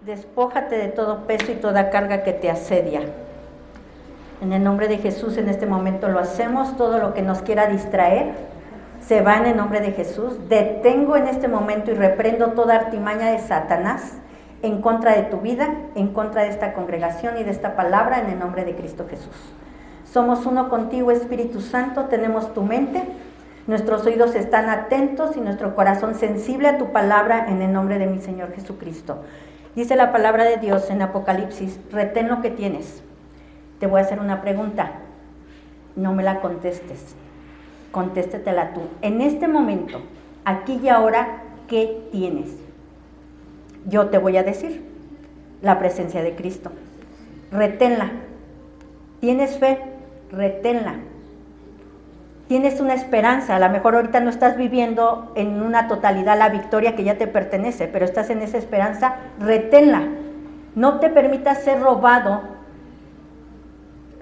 Despójate de todo peso y toda carga que te asedia. En el nombre de Jesús, en este momento lo hacemos. Todo lo que nos quiera distraer se va en el nombre de Jesús. Detengo en este momento y reprendo toda artimaña de Satanás en contra de tu vida, en contra de esta congregación y de esta palabra, en el nombre de Cristo Jesús. Somos uno contigo, Espíritu Santo. Tenemos tu mente, nuestros oídos están atentos y nuestro corazón sensible a tu palabra, en el nombre de mi Señor Jesucristo. Dice la palabra de Dios en Apocalipsis: retén lo que tienes. Te voy a hacer una pregunta, no me la contestes, contéstetela tú. En este momento, aquí y ahora, ¿qué tienes? Yo te voy a decir: la presencia de Cristo. Reténla. ¿Tienes fe? Reténla. Tienes una esperanza. A lo mejor ahorita no estás viviendo en una totalidad la victoria que ya te pertenece, pero estás en esa esperanza. Reténla. No te permitas ser robado.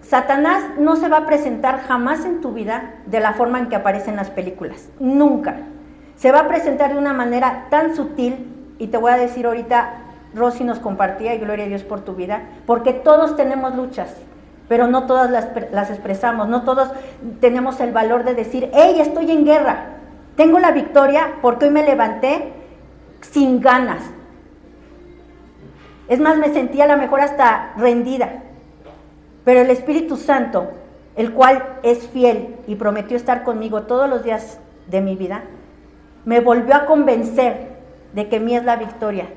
Satanás no se va a presentar jamás en tu vida de la forma en que aparece en las películas. Nunca. Se va a presentar de una manera tan sutil, y te voy a decir ahorita, Rosy nos compartía, y gloria a Dios por tu vida, porque todos tenemos luchas, pero no todas las expresamos, no todos tenemos el valor de decir: hey, estoy en guerra, tengo la victoria porque hoy me levanté sin ganas. Es más, me sentía a lo mejor hasta rendida, pero el Espíritu Santo, el cual es fiel y prometió estar conmigo todos los días de mi vida, me volvió a convencer de que mía es la victoria,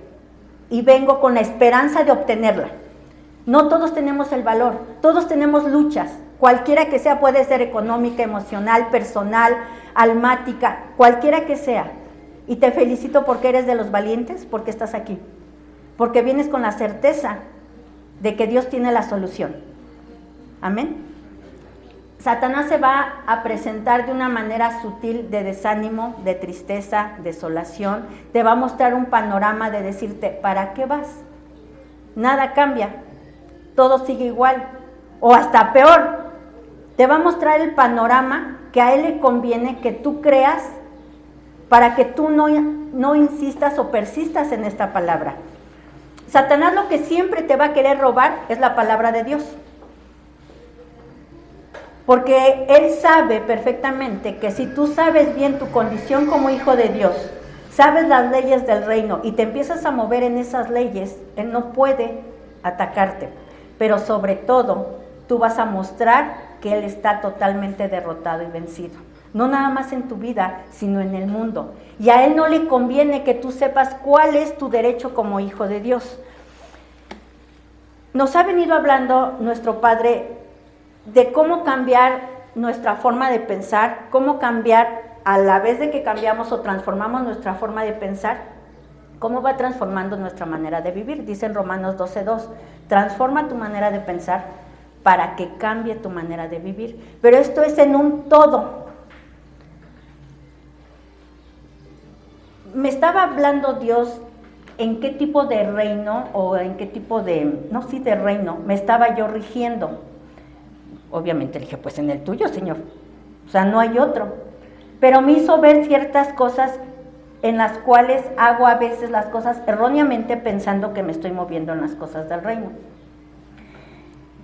y vengo con la esperanza de obtenerla. No todos tenemos el valor, todos tenemos luchas, cualquiera que sea, puede ser económica, emocional, personal, almática, cualquiera que sea. Y te felicito porque eres de los valientes, porque estás aquí, porque vienes con la certeza de que Dios tiene la solución. Amén. Satanás se va a presentar de una manera sutil de desánimo, de tristeza, desolación. Te va a mostrar un panorama de decirte: ¿para qué vas? Nada cambia, todo sigue igual, o hasta peor. Te va a mostrar el panorama que a él le conviene que tú creas, para que tú no insistas o persistas en esta palabra. Satanás lo que siempre te va a querer robar es la palabra de Dios, porque él sabe perfectamente que si tú sabes bien tu condición como hijo de Dios, sabes las leyes del reino y te empiezas a mover en esas leyes, él no puede atacarte. Pero sobre todo, tú vas a mostrar que él está totalmente derrotado y vencido. No nada más en tu vida, sino en el mundo. Y a él no le conviene que tú sepas cuál es tu derecho como hijo de Dios. Nos ha venido hablando nuestro Padre de cómo cambiar nuestra forma de pensar, cómo cambiar a la vez de que cambiamos o transformamos nuestra forma de pensar, cómo va transformando nuestra manera de vivir. Dice en Romanos 12:2, transforma tu manera de pensar para que cambie tu manera de vivir. Pero esto es en un todo. Me estaba hablando Dios en qué tipo de reino o en qué tipo de, de reino me estaba yo rigiendo. Obviamente le dije: pues en el tuyo, Señor, o sea, no hay otro. Pero me hizo ver ciertas cosas en las cuales hago a veces las cosas erróneamente, pensando que me estoy moviendo en las cosas del reino.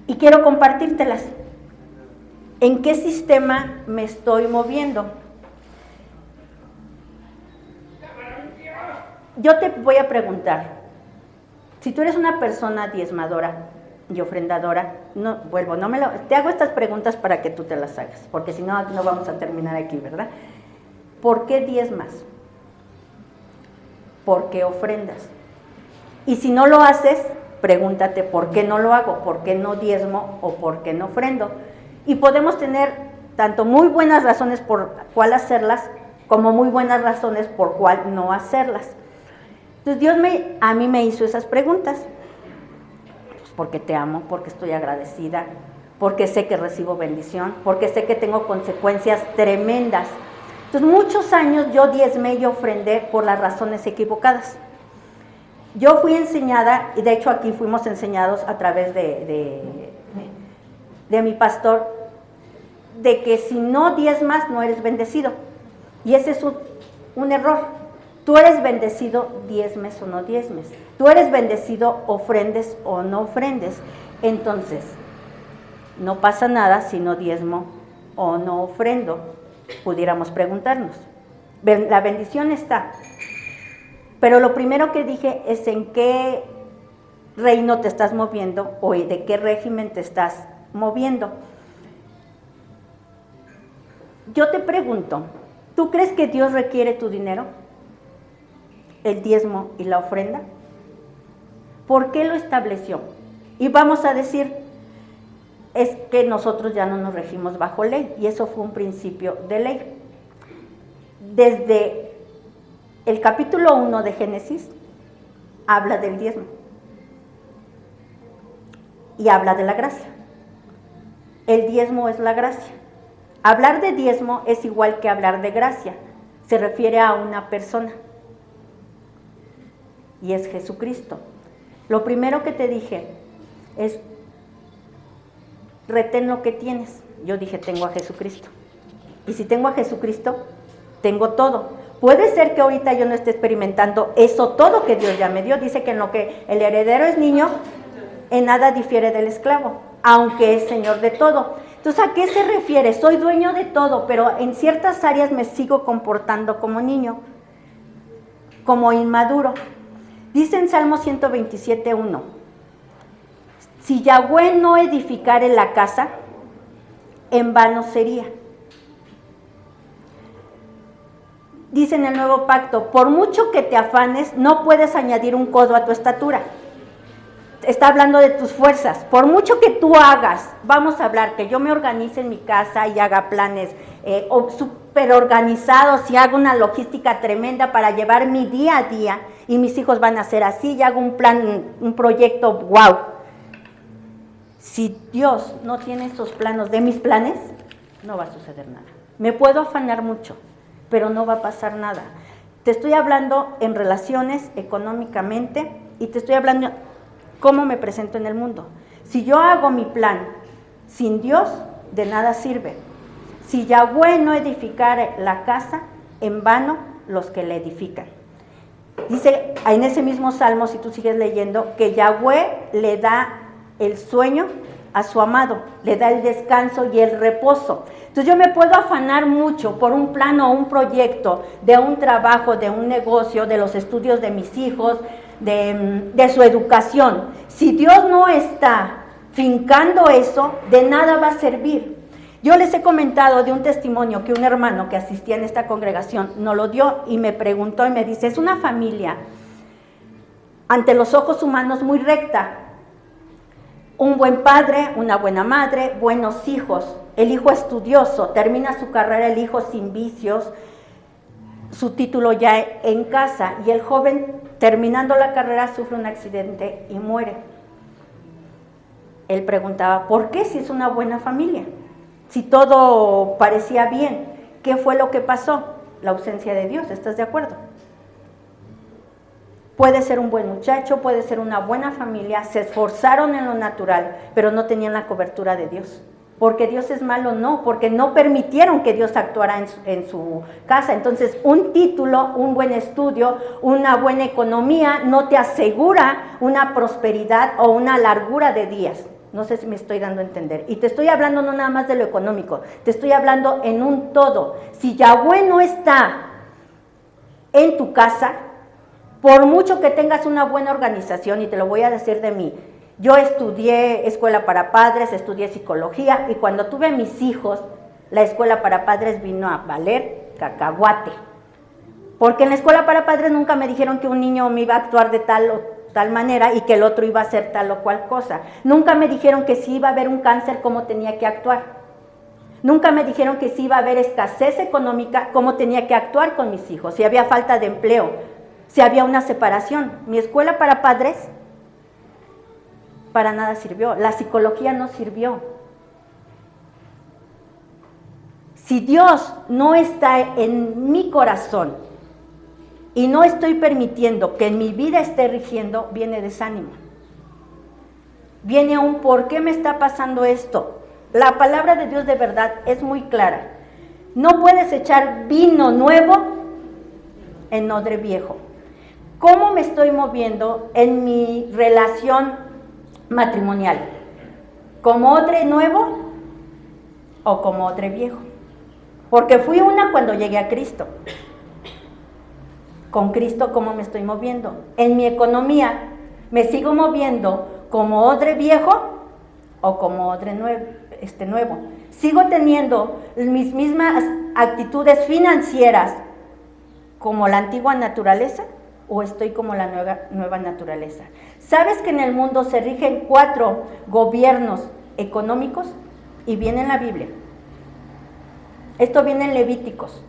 Y quiero compartírtelas. ¿En qué sistema me estoy moviendo? Yo te voy a preguntar, si tú eres una persona diezmadora y ofrendadora, te hago estas preguntas para que tú te las hagas, porque si no, no vamos a terminar aquí, ¿verdad? ¿Por qué diezmas? ¿Por qué ofrendas? Y si no lo haces, pregúntate: ¿por qué no lo hago? ¿Por qué no diezmo o por qué no ofrendo? Y podemos tener tanto muy buenas razones por cuál hacerlas, como muy buenas razones por cuál no hacerlas. Entonces Dios a mí me hizo esas preguntas. Porque te amo, porque estoy agradecida, porque sé que recibo bendición, porque sé que tengo consecuencias tremendas. Entonces muchos años yo diezmé y ofrendé por las razones equivocadas. Yo fui enseñada, y de hecho aquí fuimos enseñados a través de mi pastor, de que si no diezmas no eres bendecido. Y ese es un error. Tú eres bendecido, diezmes o no diezmes. Tú eres bendecido, ofrendes o no ofrendes. Entonces, no pasa nada si no diezmo o no ofrendo, pudiéramos preguntarnos. La bendición está. Pero lo primero que dije es en qué reino te estás moviendo o de qué régimen te estás moviendo. Yo te pregunto, ¿tú crees que Dios requiere tu dinero? ¿El diezmo y la ofrenda? ¿Por qué lo estableció? Y vamos a decir, es que nosotros ya no nos regimos bajo ley, y eso fue un principio de ley. Desde el capítulo 1 de Génesis, habla del diezmo, y habla de la gracia. El diezmo es la gracia. Hablar de diezmo es igual que hablar de gracia, se refiere a una persona, y es Jesucristo. Lo primero que te dije es, retén lo que tienes. Yo dije, tengo a Jesucristo. Y si tengo a Jesucristo, tengo todo. Puede ser que ahorita yo no esté experimentando eso todo que Dios ya me dio. Dice que en lo que el heredero es niño, en nada difiere del esclavo, aunque es señor de todo. Entonces, ¿a qué se refiere? Soy dueño de todo, pero en ciertas áreas me sigo comportando como niño, como inmaduro. Dice en Salmo 127:1, si Yahweh no edificare la casa, en vano sería. Dice en el Nuevo Pacto, por mucho que te afanes, no puedes añadir un codo a tu estatura. Está hablando de tus fuerzas. Por mucho que tú hagas, vamos a hablar, que yo me organice en mi casa y haga planes súper organizados y hago una logística tremenda para llevar mi día a día, y mis hijos van a ser así, y hago un plan, un proyecto, wow. Si Dios no tiene esos planos de mis planes, no va a suceder nada. Me puedo afanar mucho, pero no va a pasar nada. Te estoy hablando en relaciones, económicamente, y te estoy hablando cómo me presento en el mundo. Si yo hago mi plan sin Dios, de nada sirve. Si Yahweh no edificare la casa, en vano los que la edifican. Dice en ese mismo salmo, si tú sigues leyendo, que Yahweh le da el sueño a su amado, le da el descanso y el reposo. Entonces yo me puedo afanar mucho por un plan o un proyecto, de un trabajo, de un negocio, de los estudios de mis hijos, de su educación. Si Dios no está fincando eso, de nada va a servir. Yo les he comentado de un testimonio que un hermano que asistía en esta congregación nos lo dio y me preguntó y me dice, es una familia ante los ojos humanos muy recta, un buen padre, una buena madre, buenos hijos, el hijo estudioso, termina su carrera el hijo sin vicios, su título ya en casa, y el joven terminando la carrera sufre un accidente y muere. Él preguntaba, ¿por qué si es una buena familia? Si todo parecía bien, ¿qué fue lo que pasó? La ausencia de Dios, ¿estás de acuerdo? Puede ser un buen muchacho, puede ser una buena familia, se esforzaron en lo natural, pero no tenían la cobertura de Dios. Porque Dios es malo, no, porque no permitieron que Dios actuara en su casa. Entonces, un título, un buen estudio, una buena economía no te asegura una prosperidad o una largura de días. No sé si me estoy dando a entender. Y te estoy hablando no nada más de lo económico, te estoy hablando en un todo. Si Yahweh no está en tu casa, por mucho que tengas una buena organización, y te lo voy a decir de mí, yo estudié escuela para padres, estudié psicología, y cuando tuve a mis hijos, la escuela para padres vino a valer cacahuate. Porque en la escuela para padres nunca me dijeron que un niño me iba a actuar de tal o tal manera y que el otro iba a hacer tal o cual cosa. Nunca me dijeron que si iba a haber un cáncer, cómo tenía que actuar. Nunca me dijeron que si iba a haber escasez económica, cómo tenía que actuar con mis hijos, si había falta de empleo, si había una separación. Mi escuela para padres para nada sirvió, la psicología no sirvió. Si Dios no está en mi corazón y no estoy permitiendo que en mi vida esté rigiendo, viene desánimo. Viene un ¿por qué me está pasando esto? La palabra de Dios de verdad es muy clara. No puedes echar vino nuevo en odre viejo. ¿Cómo me estoy moviendo en mi relación matrimonial? ¿Como odre nuevo o como odre viejo? Porque fui una cuando llegué a Cristo. Con Cristo, ¿cómo me estoy moviendo? En mi economía, ¿me sigo moviendo como odre viejo o como odre nuevo? ¿Sigo teniendo mis mismas actitudes financieras como la antigua naturaleza o estoy como la nueva naturaleza? ¿Sabes que en el mundo se rigen 4 gobiernos económicos? Y viene en la Biblia. Esto viene en Levíticos.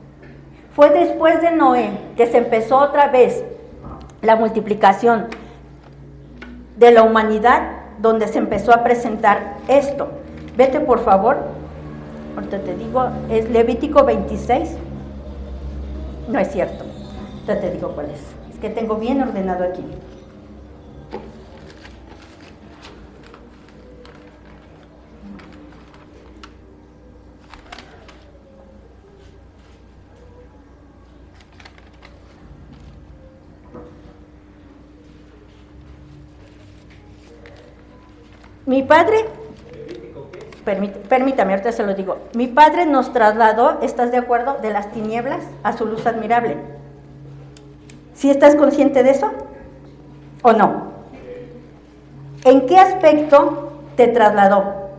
Fue después de Noé que se empezó otra vez la multiplicación de la humanidad, donde se empezó a presentar esto. Vete por favor, ahorita te digo, es Levítico 26. No es cierto, ya te digo cuál es que tengo bien ordenado aquí. Mi padre, permítame, ahorita se lo digo. Mi padre nos trasladó, ¿estás de acuerdo?, de las tinieblas a su luz admirable. ¿Sí estás consciente de eso? ¿O no? ¿En qué aspecto te trasladó?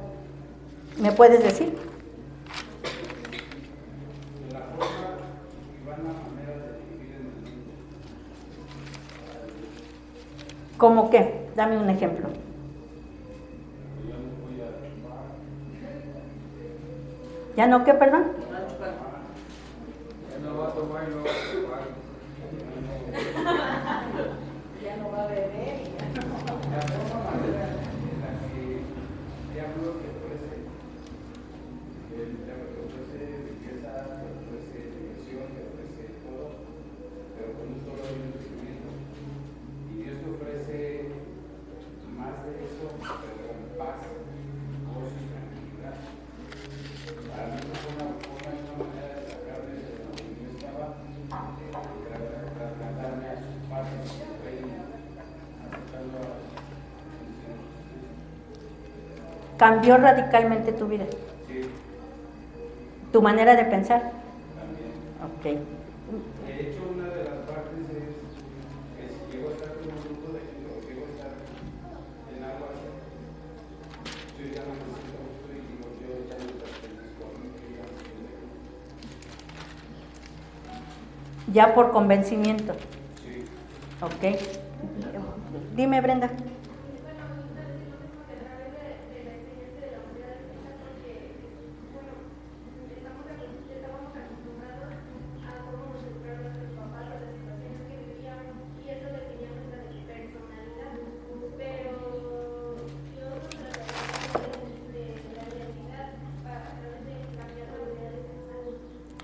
¿Me puedes decir? La forma y van las maneras de vivir en el mundo. ¿Cómo qué? Dame un ejemplo. ¿Ya no qué, perdón? Ya no va a tomar y no va a chupar. Ya no va a beber. La forma manera en la que el diablo te ofrece riqueza, te ofrece diversión, te ofrece todo, pero con un solo instrumento. Y Dios te ofrece más de eso, pero con paz, gozo y tranquilidad. Para mí fue una manera de sacarme de donde yo estaba, trasladarme a su paz, a su reino, aceptando a Cambió radicalmente tu vida. Sí, Tu manera de pensar. también. Ok. De hecho, una de las partes es que si llego a estar con un grupo de gente o llego a estar en algo así, yo ya no me siento justo y digo, yo ya no pertenezco a mí, yo ya no soy de grupo. Ya por convencimiento. Sí. Ok. Dime, Brenda.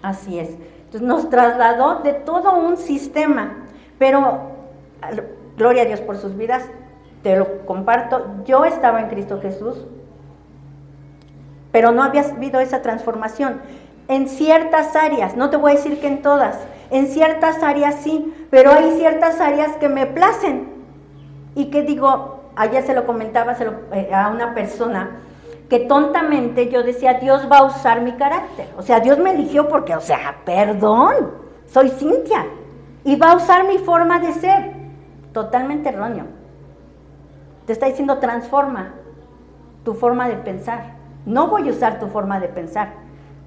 Así es. Entonces nos trasladó de todo un sistema, pero gloria a Dios por sus vidas, te lo comparto, yo estaba en Cristo Jesús, pero no había habido esa transformación. En ciertas áreas, no te voy a decir que en todas, en ciertas áreas sí, pero hay ciertas áreas que me placen y que digo, ayer se lo comentaba a una persona, que tontamente yo decía, Dios va a usar mi carácter. O sea, Dios me eligió porque, o sea, perdón, soy Cintia. Y va a usar mi forma de ser. Totalmente erróneo. Te está diciendo, transforma tu forma de pensar. No voy a usar tu forma de pensar.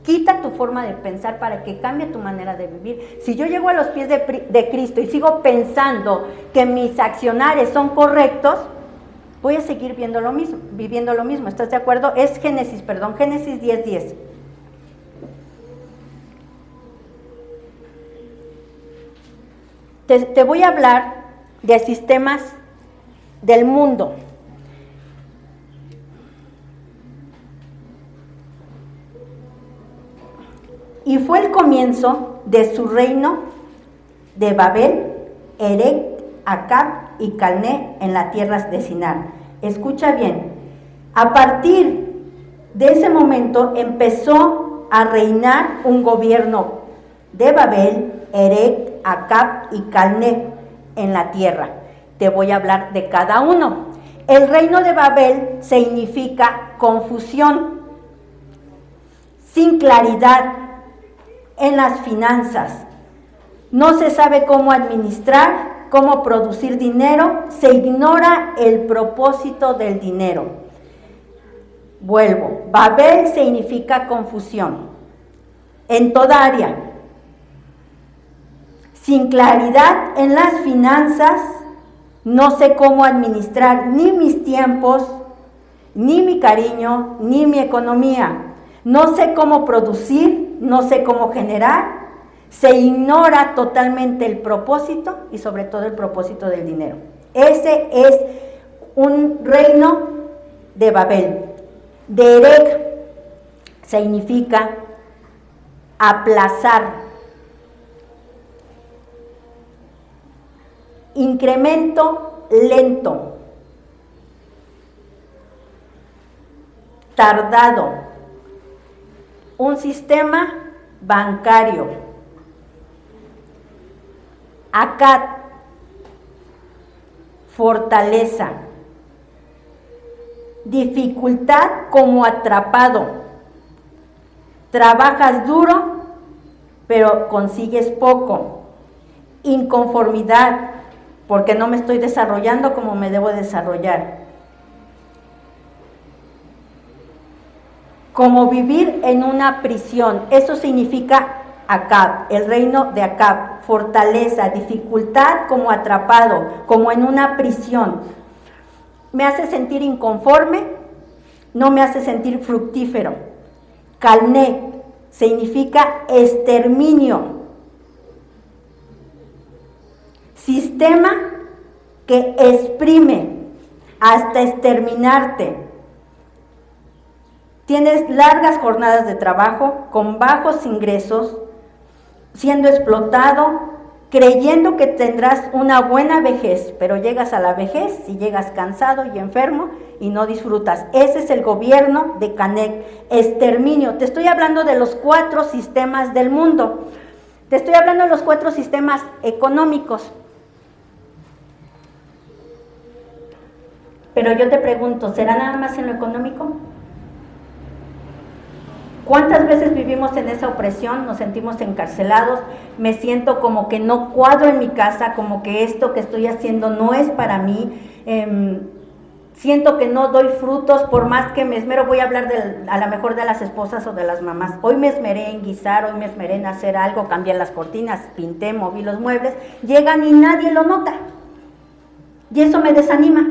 Quita tu forma de pensar para que cambie tu manera de vivir. Si yo llego a los pies de Cristo y sigo pensando que mis accionares son correctos, voy a seguir viviendo lo mismo. ¿Estás de acuerdo? Es Génesis 10:10. Te voy a hablar de sistemas del mundo. Y fue el comienzo de su reino de Babel, Erech, Acab y Calné en las tierras de Sinar. Escucha bien, a partir de ese momento empezó a reinar un gobierno de Babel, Erech, Acab y Calné en la tierra. Te voy a hablar de cada uno. El reino de Babel significa confusión, sin claridad en las finanzas. No se sabe cómo administrar, cómo producir dinero, se ignora el propósito del dinero. Vuelvo, Babel significa confusión en toda área. Sin claridad en las finanzas, no sé cómo administrar ni mis tiempos, ni mi cariño, ni mi economía. No sé cómo producir, no sé cómo generar. Se ignora totalmente el propósito y sobre todo el propósito del dinero. Ese es un reino de Babel. Derek significa aplazar, incremento lento, tardado, un sistema bancario. Acad, fortaleza, dificultad como atrapado, trabajas duro pero consigues poco, inconformidad porque no me estoy desarrollando como me debo desarrollar, como vivir en una prisión. Eso significa Acab, el reino de Acab, fortaleza, dificultad como atrapado, como en una prisión. Me hace sentir inconforme, no me hace sentir fructífero. Calné significa exterminio, sistema que exprime hasta exterminarte. Tienes largas jornadas de trabajo con bajos ingresos, siendo explotado, creyendo que tendrás una buena vejez, pero llegas a la vejez y llegas cansado y enfermo y no disfrutas. Ese es el gobierno de Calné, exterminio. Te estoy hablando de los 4 sistemas del mundo. Te estoy hablando de los 4 sistemas económicos. Pero yo te pregunto, ¿será nada más en lo económico? ¿Cuántas veces vivimos en esa opresión? Nos sentimos encarcelados, me siento como que no cuadro en mi casa, como que esto que estoy haciendo no es para mí, siento que no doy frutos por más que me esmero. Voy a hablar a lo mejor de las esposas o de las mamás. Hoy me esmeré en guisar, hoy me esmeré en hacer algo, cambié las cortinas, pinté, moví los muebles, llegan y nadie lo nota. Y eso me desanima.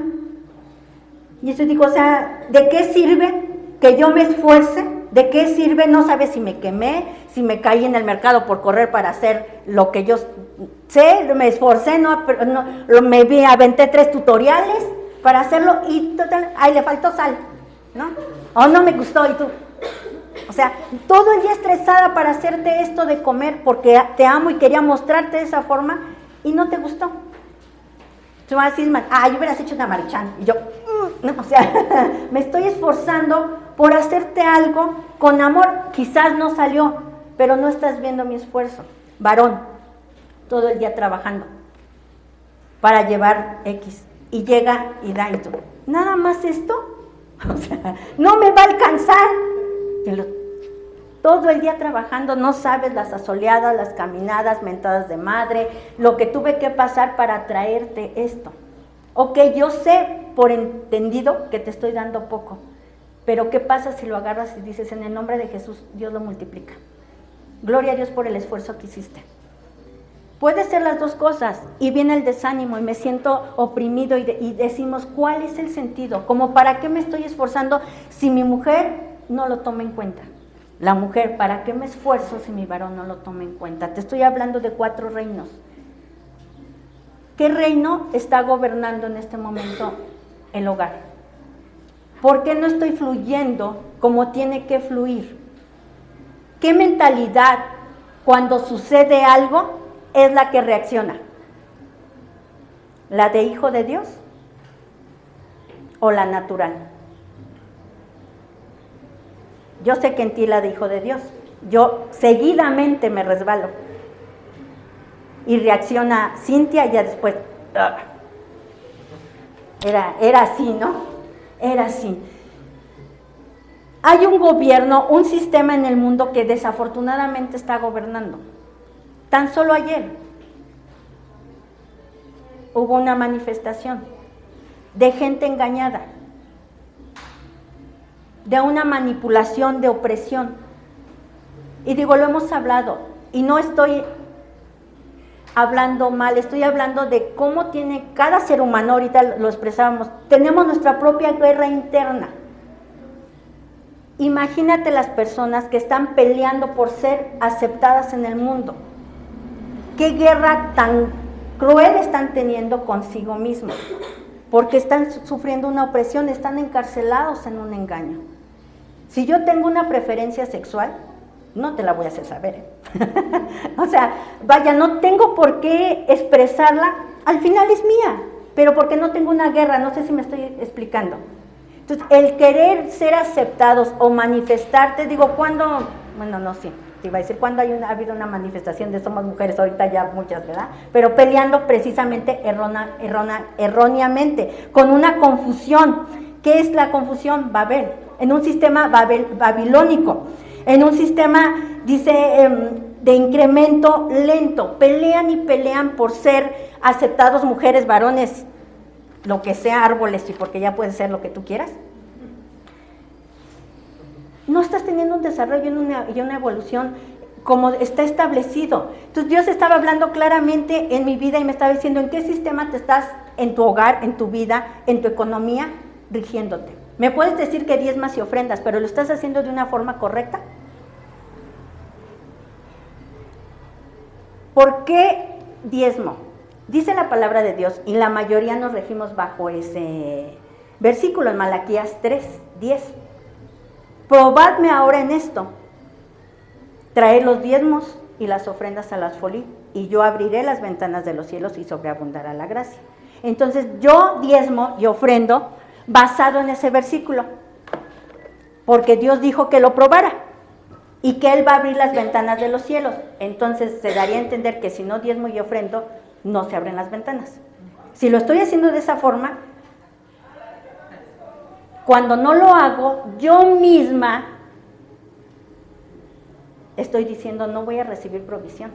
Y eso digo, o sea, ¿de qué sirve que yo me esfuerce? ¿De qué sirve? No sabes si me quemé, si me caí en el mercado por correr para hacer lo que yo sé, me esforcé, me aventé 3 tutoriales para hacerlo y total, ahí le faltó sal, ¿no? O no me gustó y tú. O sea, todo el día estresada para hacerte esto de comer porque te amo y quería mostrarte de esa forma y no te gustó. Tú vas a decir, yo hubieras hecho una maruchan. Y yo, no, o sea, me estoy esforzando por hacerte algo con amor. Quizás no salió, pero no estás viendo mi esfuerzo. Varón, todo el día trabajando para llevar X. Y llega y da y tú, ¿nada más esto? O sea, no me va a alcanzar. Todo el día trabajando, no sabes las asoleadas, las caminadas, mentadas de madre, lo que tuve que pasar para traerte esto. Ok, yo sé por entendido que te estoy dando poco, pero ¿qué pasa si lo agarras y dices, en el nombre de Jesús, Dios lo multiplica? Gloria a Dios por el esfuerzo que hiciste. Puede ser las 2 cosas, y viene el desánimo y me siento oprimido y decimos, ¿cuál es el sentido? ¿Como para qué me estoy esforzando si mi mujer no lo toma en cuenta? La mujer, ¿para qué me esfuerzo si mi varón no lo toma en cuenta? Te estoy hablando de 4 reinos. ¿Qué reino está gobernando en este momento el hogar? ¿Por qué no estoy fluyendo como tiene que fluir? ¿Qué mentalidad cuando sucede algo es la que reacciona? ¿La de hijo de Dios o la natural? Yo sé que en ti la de hijo de Dios. Yo seguidamente me resbalo. y reacciona Cintia y ya después, era así, ¿no? Era así. Hay un gobierno, un sistema en el mundo que desafortunadamente está gobernando. Tan solo ayer hubo una manifestación de gente engañada, de una manipulación, de opresión. Y digo, lo hemos hablado, y no estoy hablando mal, estoy hablando de cómo tiene cada ser humano, ahorita lo expresábamos, tenemos nuestra propia guerra interna. Imagínate las personas que están peleando por ser aceptadas en el mundo. ¿Qué guerra tan cruel están teniendo consigo mismos? Porque están sufriendo una opresión, están encarcelados en un engaño. Si yo tengo una preferencia sexual, no te la voy a hacer saber. O sea, vaya, no tengo por qué expresarla, al final es mía, pero porque no tengo una guerra, no sé si me estoy explicando. Entonces, el querer ser aceptados o manifestarte, digo, ¿cuándo? Bueno, no sé, te iba a decir, ¿cuándo ha habido una manifestación de somos mujeres? Ahorita ya muchas, ¿verdad? Pero peleando precisamente erróneamente, con una confusión. ¿Qué es la confusión? Babel, en un sistema babilónico, en un sistema, dice, de incremento lento. Pelean y pelean por ser aceptados mujeres, varones, lo que sea, árboles, y porque ya puede ser lo que tú quieras. No estás teniendo un desarrollo y una evolución como está establecido. Entonces Dios estaba hablando claramente en mi vida y me estaba diciendo en qué sistema te estás, en tu hogar, en tu vida, en tu economía, rigiéndote. Me puedes decir que diezmas y ofrendas, pero ¿lo estás haciendo de una forma correcta? ¿Por qué diezmo? Dice la palabra de Dios, y la mayoría nos regimos bajo ese versículo en Malaquías 3:10. Probadme ahora en esto, traed los diezmos y las ofrendas al alfolí, y yo abriré las ventanas de los cielos y sobreabundará la gracia. Entonces yo diezmo y ofrendo basado en ese versículo, porque Dios dijo que lo probara y que Él va a abrir las ventanas de los cielos. Entonces se daría a entender que si no diezmo y ofrendo, no se abren las ventanas. Si lo estoy haciendo de esa forma, cuando no lo hago, yo misma estoy diciendo no voy a recibir provisión.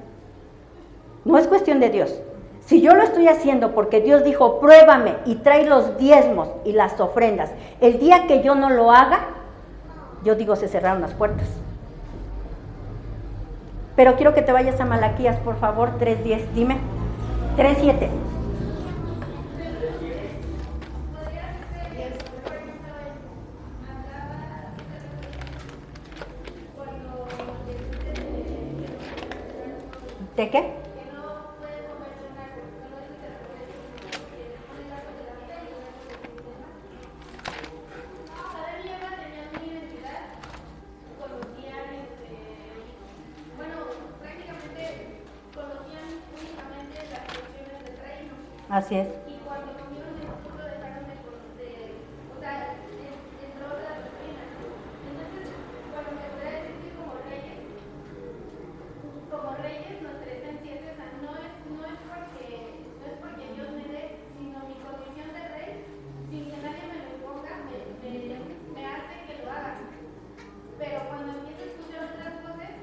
No es cuestión de Dios. Si yo lo estoy haciendo porque Dios dijo, pruébame y trae los diezmos y las ofrendas, el día que yo no lo haga, yo digo, se cerraron las puertas. Pero quiero que te vayas a Malaquías, por favor, 3:10, dime. 3:7. ¿De qué? Así es. Y cuando comieron el fruto dejaron de o sea, entró la doctrina. Entonces, cuando se podría decir que como reyes nuestra esencia es esa, no es porque Dios me dé, sino mi condición de rey, sin que nadie me lo imponga, me hace que lo haga. Pero cuando empiezo a escuchar otras voces,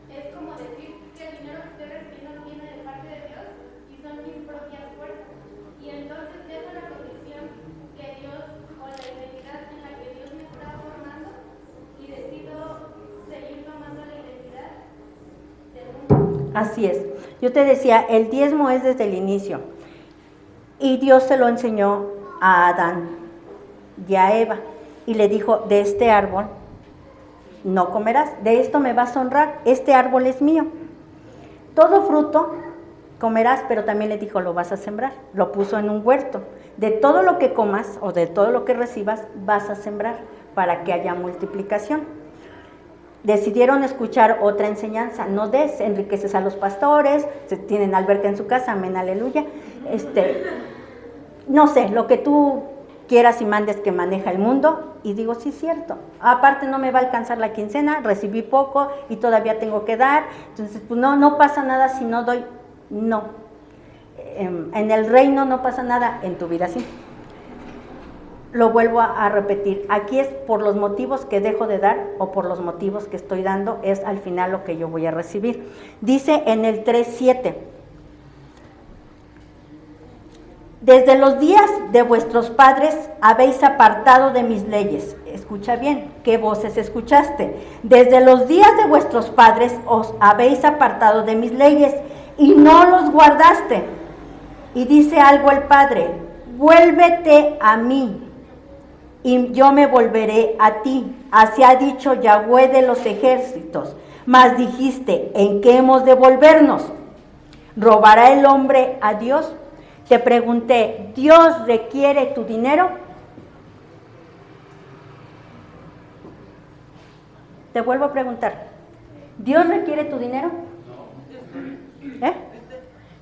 es como decir que el dinero que estoy recibiendo no viene de parte de Dios y son mis propias fuerzas. Y entonces dejo la condición que Dios, o la identidad en la que Dios me está formando, y decido seguir tomando la identidad del mundo. Así es. Yo te decía, el diezmo es desde el inicio. Y Dios se lo enseñó a Adán y a Eva. Y le dijo, de este árbol no comerás, de esto me vas a honrar, este árbol es mío. Todo fruto comerás, pero también le dijo, lo vas a sembrar. Lo puso en un huerto. De todo lo que comas o de todo lo que recibas, vas a sembrar para que haya multiplicación. Decidieron escuchar otra enseñanza, no des, enriqueces a los pastores, tienen alberca en su casa, amén, aleluya. No sé, lo que tú quieras y mandes que maneja el mundo, y digo, sí, cierto, aparte no me va a alcanzar la quincena, recibí poco y todavía tengo que dar, entonces pues no pasa nada si no doy. No. En el reino no pasa nada, en tu vida sí. Lo vuelvo a repetir, aquí es por los motivos que dejo de dar o por los motivos que estoy dando, es al final lo que yo voy a recibir. Dice en el 3:7, desde los días de vuestros padres habéis apartado de mis leyes. Escucha bien, ¿qué voces escuchaste? Desde los días de vuestros padres os habéis apartado de mis leyes y no los guardaste. Y dice algo el Padre, vuélvete a mí y yo me volveré a ti. Así ha dicho Yahweh de los ejércitos. Mas dijiste, ¿en qué hemos de volvernos? ¿Robará el hombre a Dios? Te pregunté, ¿Dios requiere tu dinero? Te vuelvo a preguntar, ¿Dios requiere tu dinero?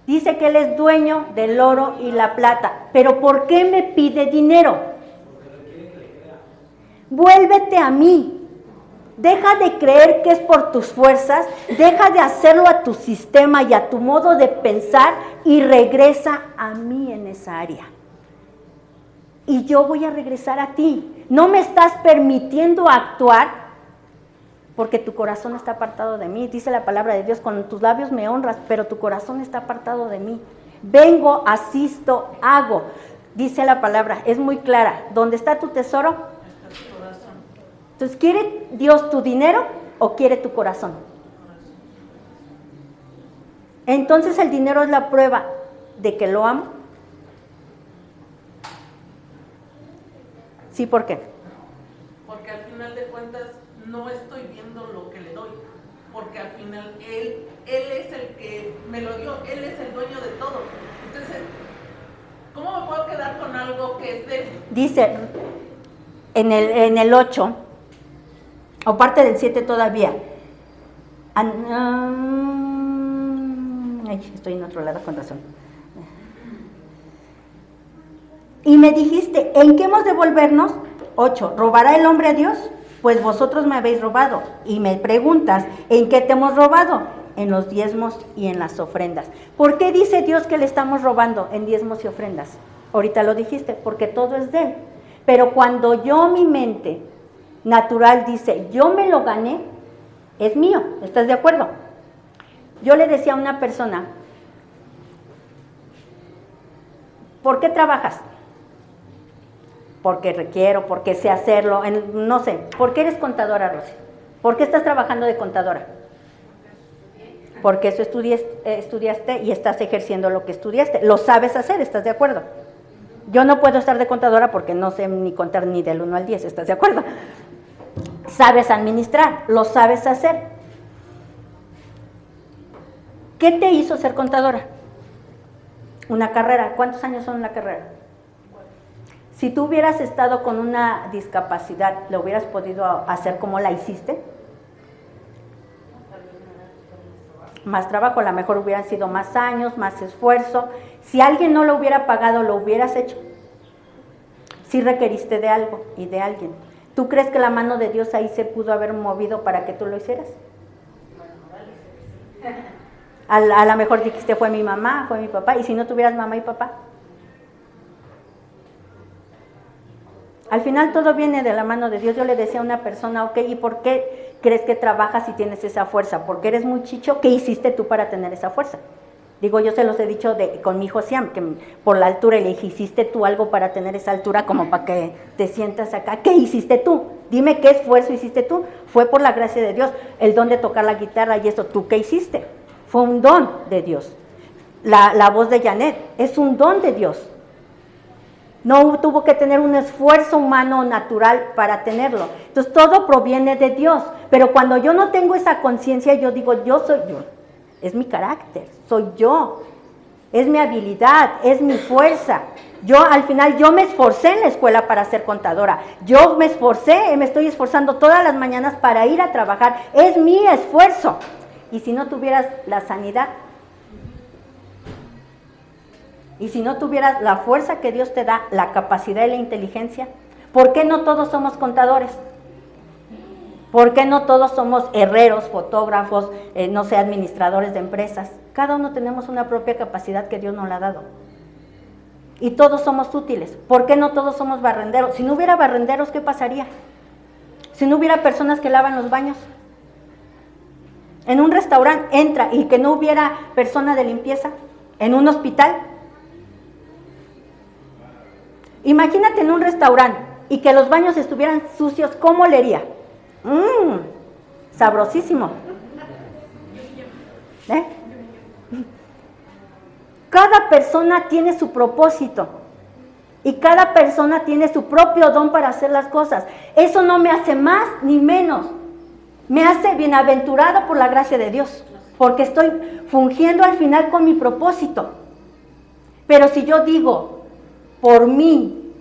Dice que Él es dueño del oro y la plata, pero ¿por qué me pide dinero? Vuélvete a mí. Deja de creer que es por tus fuerzas, deja de hacerlo a tu sistema y a tu modo de pensar y regresa a mí en esa área. Y yo voy a regresar a ti. No me estás permitiendo actuar porque tu corazón está apartado de mí. Dice la palabra de Dios, con tus labios me honras, pero tu corazón está apartado de mí. Vengo, asisto, hago. Dice la palabra, es muy clara. ¿Dónde está tu tesoro? Entonces, ¿quiere Dios tu dinero o quiere tu corazón? Entonces el dinero es la prueba de que lo amo. Sí, ¿por qué? Porque al final de cuentas no estoy viendo lo que le doy, porque al final él es el que me lo dio, Él es el dueño de todo. Entonces, ¿cómo me puedo quedar con algo que es de él? Dice en el 8, o parte del 7 todavía. Estoy en otro lado, con razón. Y me dijiste, ¿en qué hemos de volvernos? 8, ¿robará el hombre a Dios? Pues vosotros me habéis robado. Y me preguntas, ¿en qué te hemos robado? En los diezmos y en las ofrendas. ¿Por qué dice Dios que le estamos robando en diezmos y ofrendas? Ahorita lo dijiste, porque todo es de Él. Pero cuando mi mente natural dice, yo me lo gané, es mío, ¿estás de acuerdo? Yo le decía a una persona, ¿por qué trabajas? Porque requiero, porque sé hacerlo, no sé. ¿Por qué eres contadora, Rosy? ¿Por qué estás trabajando de contadora? Porque eso estudiaste y estás ejerciendo lo que estudiaste. Lo sabes hacer, ¿estás de acuerdo? Yo no puedo estar de contadora porque no sé ni contar ni del 1 al 10, ¿estás de acuerdo? Sabes administrar, lo sabes hacer. ¿Qué te hizo ser contadora? Una carrera. ¿Cuántos años son una carrera? Si tú hubieras estado con una discapacidad, ¿lo hubieras podido hacer como la hiciste? Más trabajo, a lo mejor hubieran sido más años, más esfuerzo. Si alguien no lo hubiera pagado, ¿lo hubieras hecho? Sí requeriste de algo y de alguien. ¿Tú crees que la mano de Dios ahí se pudo haber movido para que tú lo hicieras? A lo mejor dijiste, fue mi mamá, fue mi papá, y si no tuvieras mamá y papá. Al final todo viene de la mano de Dios. Yo le decía a una persona, ok, ¿y por qué crees que trabajas si tienes esa fuerza? ¿Porque eres muy chicho? ¿Qué hiciste tú para tener esa fuerza? Digo, yo se los he dicho con mi hijo Siam, que por la altura, y le dije, ¿hiciste tú algo para tener esa altura como para que te sientas acá? ¿Qué hiciste tú? Dime qué esfuerzo hiciste tú. Fue por la gracia de Dios, el don de tocar la guitarra y eso. ¿Tú qué hiciste? Fue un don de Dios. La voz de Janet es un don de Dios. No tuvo que tener un esfuerzo humano natural para tenerlo. Entonces todo proviene de Dios. Pero cuando yo no tengo esa conciencia, yo digo, yo soy yo. Es mi carácter, soy yo. Es mi habilidad, es mi fuerza. Yo al final, yo me esforcé en la escuela para ser contadora. Yo me esforcé, me estoy esforzando todas las mañanas para ir a trabajar. Es mi esfuerzo. Y si no tuvieras la sanidad, y si no tuvieras la fuerza que Dios te da, la capacidad y la inteligencia, ¿por qué no todos somos contadores? ¿Por qué no todos somos herreros, fotógrafos, no sé, administradores de empresas? Cada uno tenemos una propia capacidad que Dios nos la ha dado. Y todos somos útiles. ¿Por qué no todos somos barrenderos? Si no hubiera barrenderos, ¿qué pasaría? Si no hubiera personas que lavan los baños. En un restaurante entra y que no hubiera persona de limpieza. En un hospital. Imagínate en un restaurante y que los baños estuvieran sucios, ¿cómo olería? Sabrosísimo. ¿Eh? Cada persona tiene su propósito y cada persona tiene su propio don para hacer las cosas. Eso no me hace más ni menos. Me hace bienaventurado por la gracia de Dios, porque estoy fungiendo al final con mi propósito. Pero si yo digo, por mí,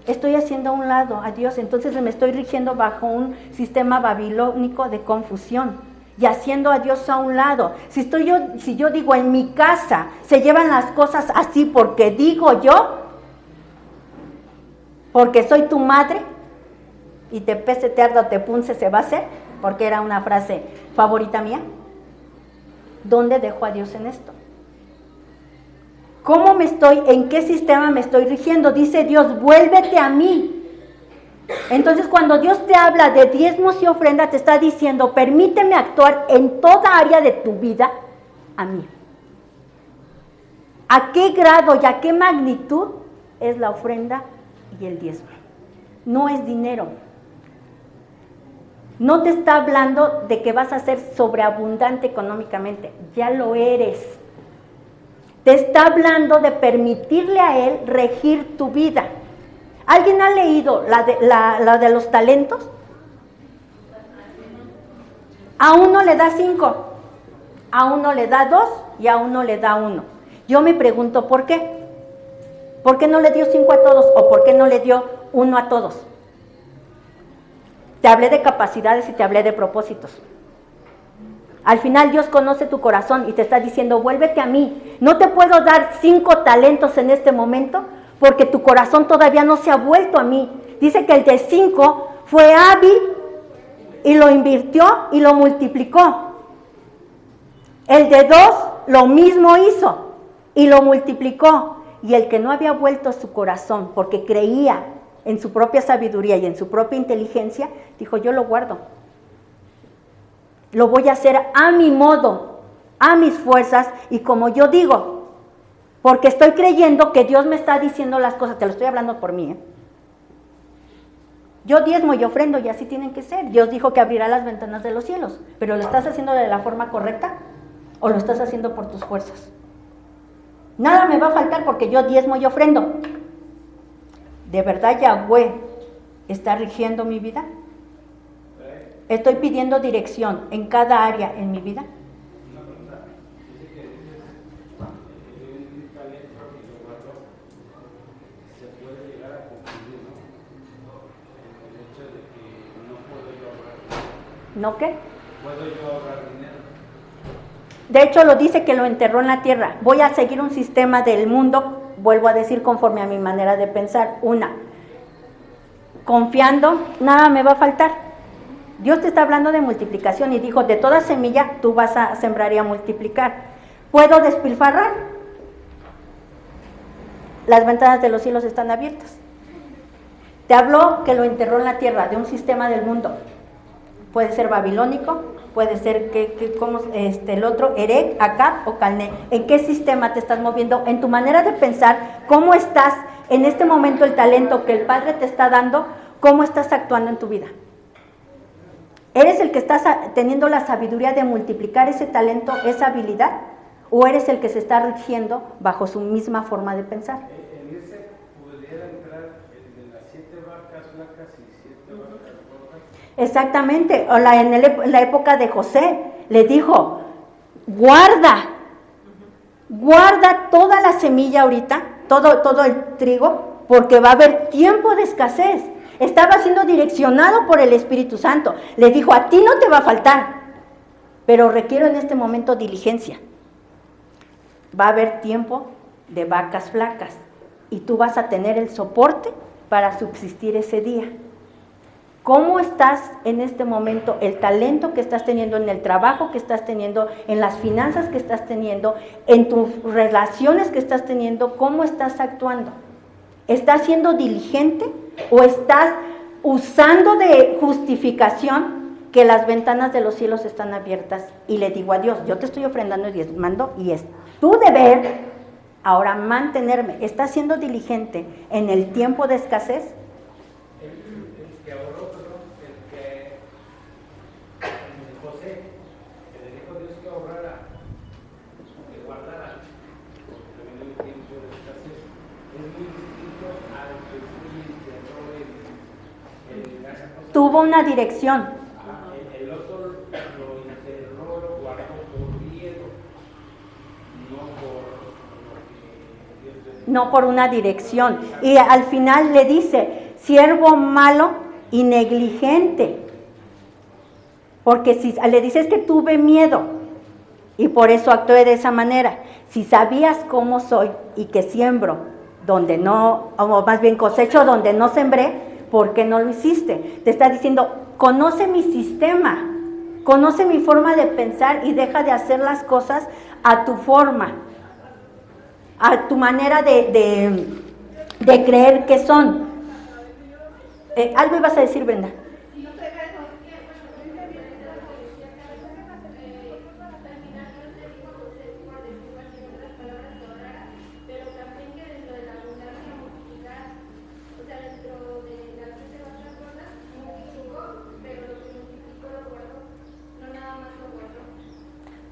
estoy haciendo a un lado a Dios, entonces me estoy rigiendo bajo un sistema babilónico de confusión y haciendo a Dios a un lado. Si yo digo, en mi casa se llevan las cosas así porque digo yo, porque soy tu madre, y te pese, te arda, te punce, se va a hacer, porque era una frase favorita mía. ¿Dónde dejo a Dios en esto? ¿En qué sistema me estoy rigiendo? Dice Dios, vuélvete a mí. Entonces, cuando Dios te habla de diezmos y ofrenda, te está diciendo, permíteme actuar en toda área de tu vida a mí. ¿A qué grado y a qué magnitud es la ofrenda y el diezmo? No es dinero. No te está hablando de que vas a ser sobreabundante económicamente, ya lo eres. Te está hablando de permitirle a Él regir tu vida. ¿Alguien ha leído la de los talentos? A uno le da 5, a uno le da 2 y a uno le da 1. Yo me pregunto, ¿por qué? ¿Por qué no le dio 5 a todos o por qué no le dio 1 a todos? Te hablé de capacidades y te hablé de propósitos. Al final Dios conoce tu corazón y te está diciendo, vuélvete a mí. No te puedo dar 5 talentos en este momento porque tu corazón todavía no se ha vuelto a mí. Dice que el de 5 fue hábil y lo invirtió y lo multiplicó. El de 2 lo mismo hizo y lo multiplicó. Y el que no había vuelto su corazón porque creía en su propia sabiduría y en su propia inteligencia, dijo, yo lo guardo. Lo voy a hacer a mi modo, a mis fuerzas y como yo digo, porque estoy creyendo que Dios me está diciendo las cosas, te lo estoy hablando por mí. Yo diezmo y ofrendo y así tienen que ser. Dios dijo que abrirá las ventanas de los cielos, pero ¿lo estás haciendo de la forma correcta o lo estás haciendo por tus fuerzas? Nada me va a faltar porque yo diezmo y ofrendo. ¿De verdad Yahweh está rigiendo mi vida? ¿Estoy pidiendo dirección en cada área en mi vida? Una pregunta. Dice que un talento y lo guardo, se puede llegar a confundir, ¿no? El hecho de que no puedo yo ahorrar dinero. ¿No qué? Puedo yo ahorrar dinero. De hecho lo dice que lo enterró en la tierra. Voy a seguir un sistema del mundo, vuelvo a decir conforme a mi manera de pensar. Una, confiando, nada me va a faltar. Dios te está hablando de multiplicación y dijo, de toda semilla tú vas a sembrar y a multiplicar. ¿Puedo despilfarrar? Las ventanas de los cielos están abiertas. Te habló que lo enterró en la tierra, de un sistema del mundo. Puede ser babilónico, puede ser el otro, Erech, Akkad o Calné. ¿En qué sistema te estás moviendo? En tu manera de pensar, ¿cómo estás en este momento el talento que el Padre te está dando? ¿Cómo estás actuando en tu vida? ¿Eres el que estás teniendo la sabiduría de multiplicar ese talento, esa habilidad? ¿O eres el que se está rigiendo bajo su misma forma de pensar? En ese pudiera entrar el de las 7 vacas flacas y 7 vacas gordas. Exactamente. O en la época de José, le dijo, guarda toda la semilla ahorita, todo el trigo, porque va a haber tiempo de escasez. Estaba siendo direccionado por el Espíritu Santo. Le dijo, a ti no te va a faltar, pero requiero en este momento diligencia. Va a haber tiempo de vacas flacas y tú vas a tener el soporte para subsistir ese día. ¿Cómo estás en este momento? El talento que estás teniendo, en el trabajo que estás teniendo, en las finanzas que estás teniendo, en tus relaciones que estás teniendo, ¿cómo estás actuando? ¿Estás siendo diligente o estás usando de justificación que las ventanas de los cielos están abiertas? Y le digo a Dios, yo te estoy ofrendando y diezmando y es tu deber ahora mantenerme. ¿Estás siendo diligente en el tiempo de escasez? El que ahorró, perdón, José, que le dijo a Dios que ahorrara, que guardara, porque también hay un tiempo de escasez, es muy distinto al que fui y enterró el gasto. Tuvo una dirección. El otro lo enterró, lo guardó por miedo, no por lo que Dios le dijo. No por una dirección. Y al final le dice, siervo malo y negligente. Porque si le dices que tuve miedo y por eso actué de esa manera. Si sabías cómo soy y que siembro donde no, o más bien cosecho donde no sembré, ¿por qué no lo hiciste? Te está diciendo, conoce mi sistema, conoce mi forma de pensar y deja de hacer las cosas a tu forma, a tu manera de creer que son. Algo ibas a decir, Brenda.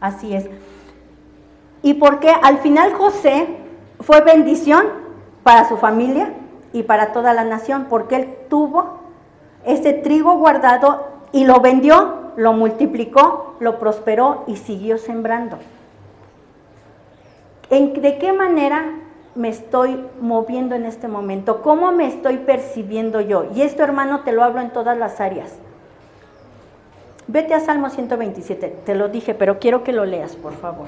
Así es. ¿Y por qué? Al final José fue bendición para su familia y para toda la nación, porque él tuvo ese trigo guardado y lo vendió, lo multiplicó, lo prosperó y siguió sembrando. ¿De qué manera me estoy moviendo en este momento? ¿Cómo me estoy percibiendo yo? Y esto, hermano, te lo hablo en todas las áreas. Vete a Salmo 127, te lo dije, pero quiero que lo leas, por favor.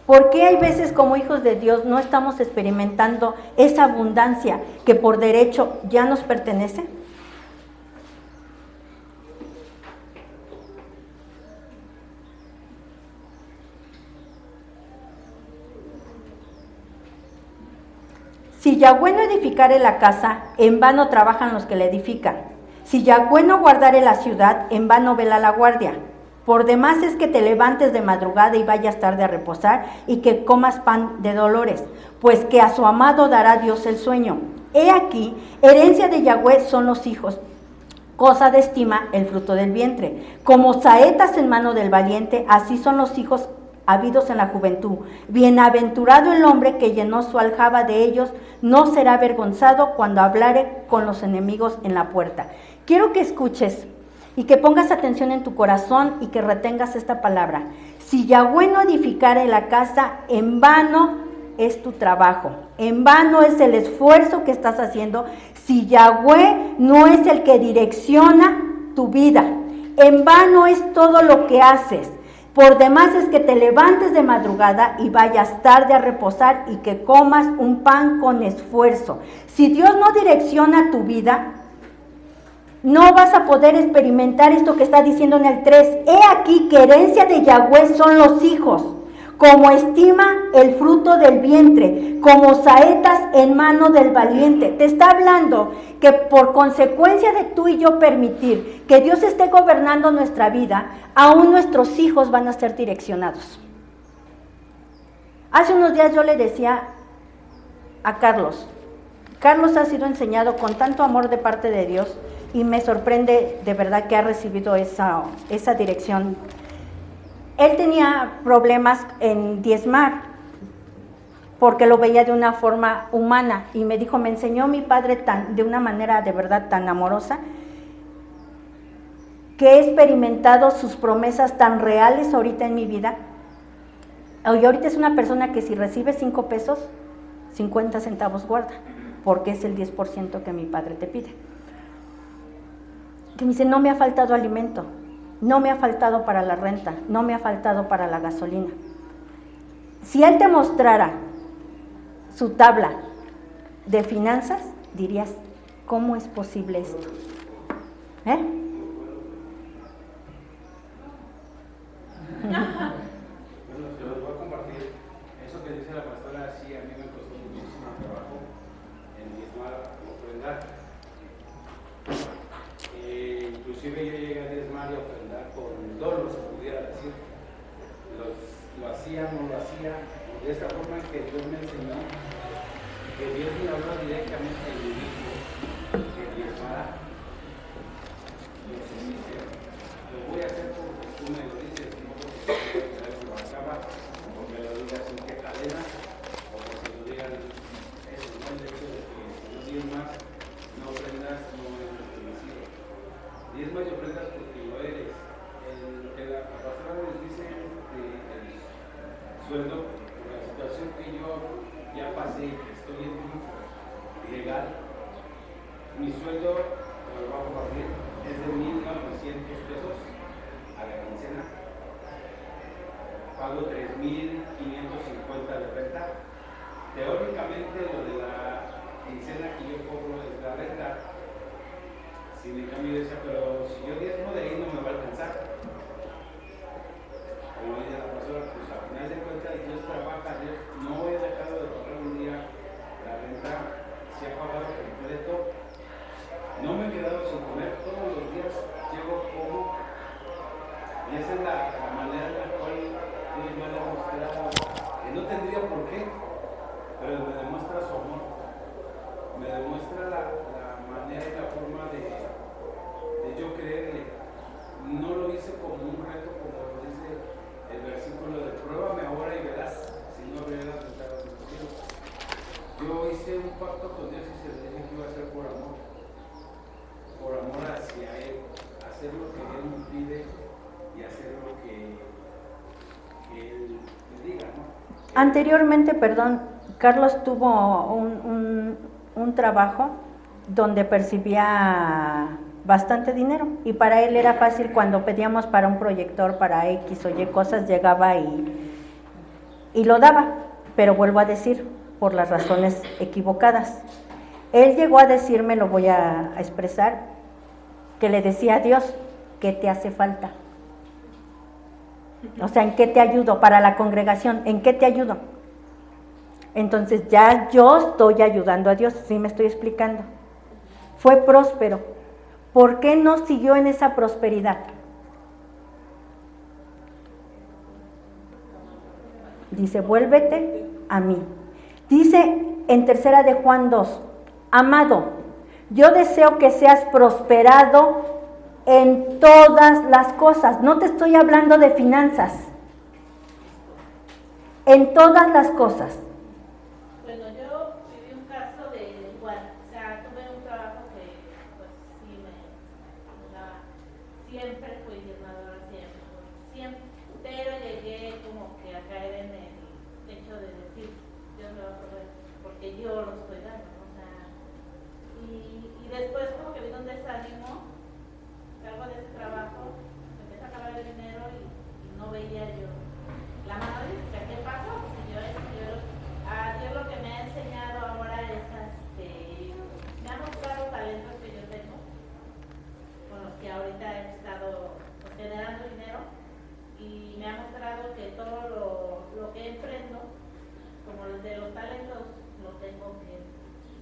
¿Por qué hay veces como hijos de Dios no estamos experimentando esa abundancia que por derecho ya nos pertenece? Si Yahweh no edificare la casa, en vano trabajan los que la edifican. Si Yahweh no guardare la ciudad, en vano vela la guardia. Por demás es que te levantes de madrugada y vayas tarde a reposar, y que comas pan de dolores, pues que a su amado dará Dios el sueño. He aquí, herencia de Yahweh son los hijos, cosa de estima el fruto del vientre. Como saetas en mano del valiente, así son los hijos habidos en la juventud. Bienaventurado el hombre que llenó su aljaba de ellos, no será avergonzado cuando hablare con los enemigos en la puerta. Quiero que escuches y que pongas atención en tu corazón y que retengas esta palabra. Si Yahweh no edificare la casa, en vano es tu trabajo, en vano es el esfuerzo que estás haciendo. Si Yahweh no es el que direcciona tu vida, en vano es todo lo que haces. Por demás es que te levantes de madrugada y vayas tarde a reposar y que comas un pan con esfuerzo. Si Dios no direcciona tu vida, no vas a poder experimentar esto que está diciendo en el 3. He aquí que herencia de Yahweh son los hijos, como estima el fruto del vientre, como saetas en mano del valiente. Te está hablando que por consecuencia de tú y yo permitir que Dios esté gobernando nuestra vida, aún nuestros hijos van a ser direccionados. Hace unos días yo le decía a Carlos ha sido enseñado con tanto amor de parte de Dios y me sorprende de verdad que ha recibido esa dirección. Él tenía problemas en diezmar porque lo veía de una forma humana y me dijo, me enseñó mi padre de una manera de verdad tan amorosa que he experimentado sus promesas tan reales ahorita en mi vida. Y ahorita es una persona que si recibe 5 pesos, 50 centavos guarda, porque es el 10% que mi padre te pide. Que me dice, no me ha faltado alimento, no me ha faltado para la renta, no me ha faltado para la gasolina. Si él te mostrara su tabla de finanzas, dirías, ¿cómo es posible esto? Bueno, se los voy a compartir. Eso que dice la pastora, sí, a mí me costó muchísimo trabajo en diezmar, ofrendar. Inclusive yo llegué a diezmar y ofrendar con dolo, se pudiera decir. Lo hacía, no lo hacía, de esta forma que Dios me enseñó, que Dios me habló directamente en mi hijo, que diezmara. Lo voy a hacer porque tú me lo dices, no porque lo acaba, o me lo digas en qué cadena, o porque lo digan eso, no el hecho de que si no diezmas, no ofrendas, no es reconocido. Diezmas y ofrendas porque lo eres. Lo que la pastora les dice el sueldo, por la situación que yo ya pasé, que estoy en legal, mi sueldo, me lo voy a compartir, es de 1,900 pesos a la quincena. Pago 3,550 de renta. Teóricamente lo de la quincena que yo cobro es la renta. Si me cambio decía, pero si yo diezmo de ahí no me va a alcanzar. Como dice la pastora, pues al final de cuentas Dios trabaja, Dios no he dejado de pagar un día la renta, se ha pagado completo. No me he quedado sin comer, todos los días llego, como, y esa es la manera en la cual Dios me ha demostrado que no tendría por qué, pero me demuestra su amor, me demuestra la manera y la forma de yo creerle. No lo hice como un reto, como lo dice el versículo de pruébame ahora y verás, si no abrieras las ventanas de los cielos. Yo hice un pacto con Dios y se le dije que iba a hacer por amor hacia Él, hacer lo que Él me pide y hacer lo que Él me diga, ¿no? Anteriormente, perdón, Carlos tuvo un trabajo donde percibía bastante dinero y para él era fácil cuando pedíamos para un proyector, para X o Y cosas, llegaba y lo daba, pero vuelvo a decir, por las razones equivocadas. Él llegó a decirme, lo voy a expresar, que le decía a Dios, ¿qué te hace falta? O sea, ¿en qué te ayudo para la congregación? ¿En qué te ayudo? Entonces ya yo estoy ayudando a Dios, ¿sí me estoy explicando? Fue próspero. ¿Por qué no siguió en esa prosperidad? Dice, vuélvete a mí. Dice en 3 de Juan 2, amado, yo deseo que seas prosperado en todas las cosas. No te estoy hablando de finanzas. En todas las cosas. Bueno, yo viví un caso de igual, o sea, tuve un trabajo que pues sí siempre fui diezmadora, siempre, pero llegué como que a caer en el hecho de decir, Dios me va a proveer, porque yo lo estoy dando, ¿no? O sea, y después como que vino un desánimo, salgo de ese trabajo, empecé a acabar el dinero y no veía yo la mano de Dios. O sea, ¿qué pasó? Pues yo Dios lo que me ha enseñado ahora es, me ha mostrado talentos que yo tengo, con los que ahorita he estado pues, generando dinero, y me ha mostrado que todo lo que emprendo, como el de los talentos, lo tengo que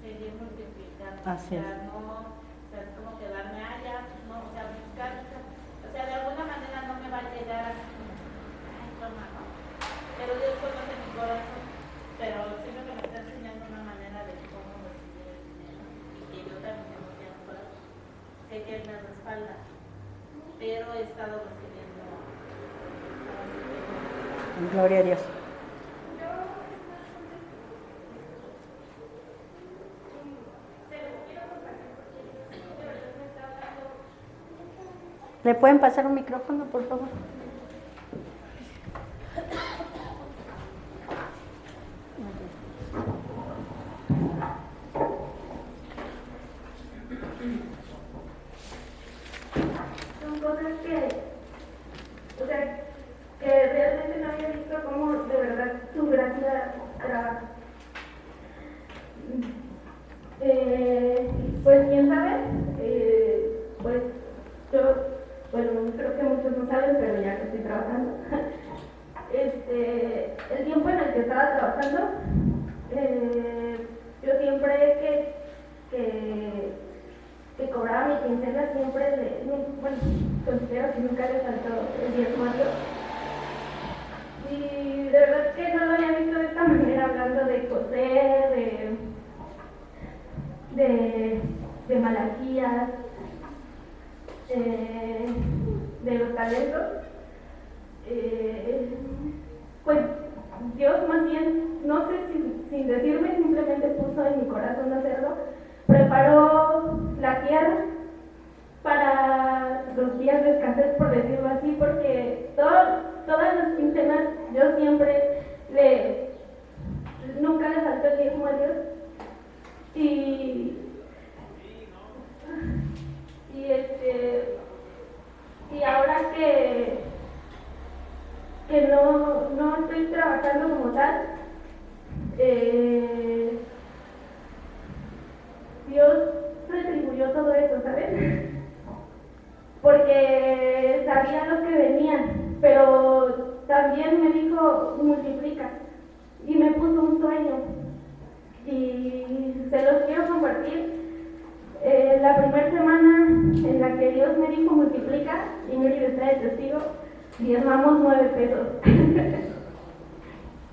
seguir multiplicando. Así es. O sea, no, o sea, es como quedarme allá, no, o sea, buscar, o sea, de alguna manera no me va a llegar así como, ay, toma, ¿no? Pero Dios conoce mi corazón, pero siempre que me está enseñando una manera de cómo recibir el dinero, y que yo también tengo que actuar, sé que Él me respalda, pero he estado recibiendo. Gloria a Dios. ¿Le pueden pasar un micrófono, por favor? Son cosas que, o sea, que realmente no había visto cómo de verdad tu trabajando, yo siempre que cobraba mi quincena, siempre considero que nunca le faltó el diezmo a Dios. Y de verdad que no lo había visto de esta manera, hablando de coser, de Malaquías, de los talentos. Pues Dios más bien, no sé sin decirme, simplemente puso en mi corazón hacerlo, preparó la tierra para los días de escasez, por decirlo así, porque todas las quincenas yo siempre nunca le faltó el diezmo a Dios. Y ahora que no estoy trabajando como tal, Dios retribuyó todo eso, ¿sabes? Porque sabía lo que venía, pero también me dijo, multiplica, y me puso un sueño, y se los quiero compartir. La primera semana en la que Dios me dijo multiplica, y Ingrid está de testigo, diezmamos 9 pesos.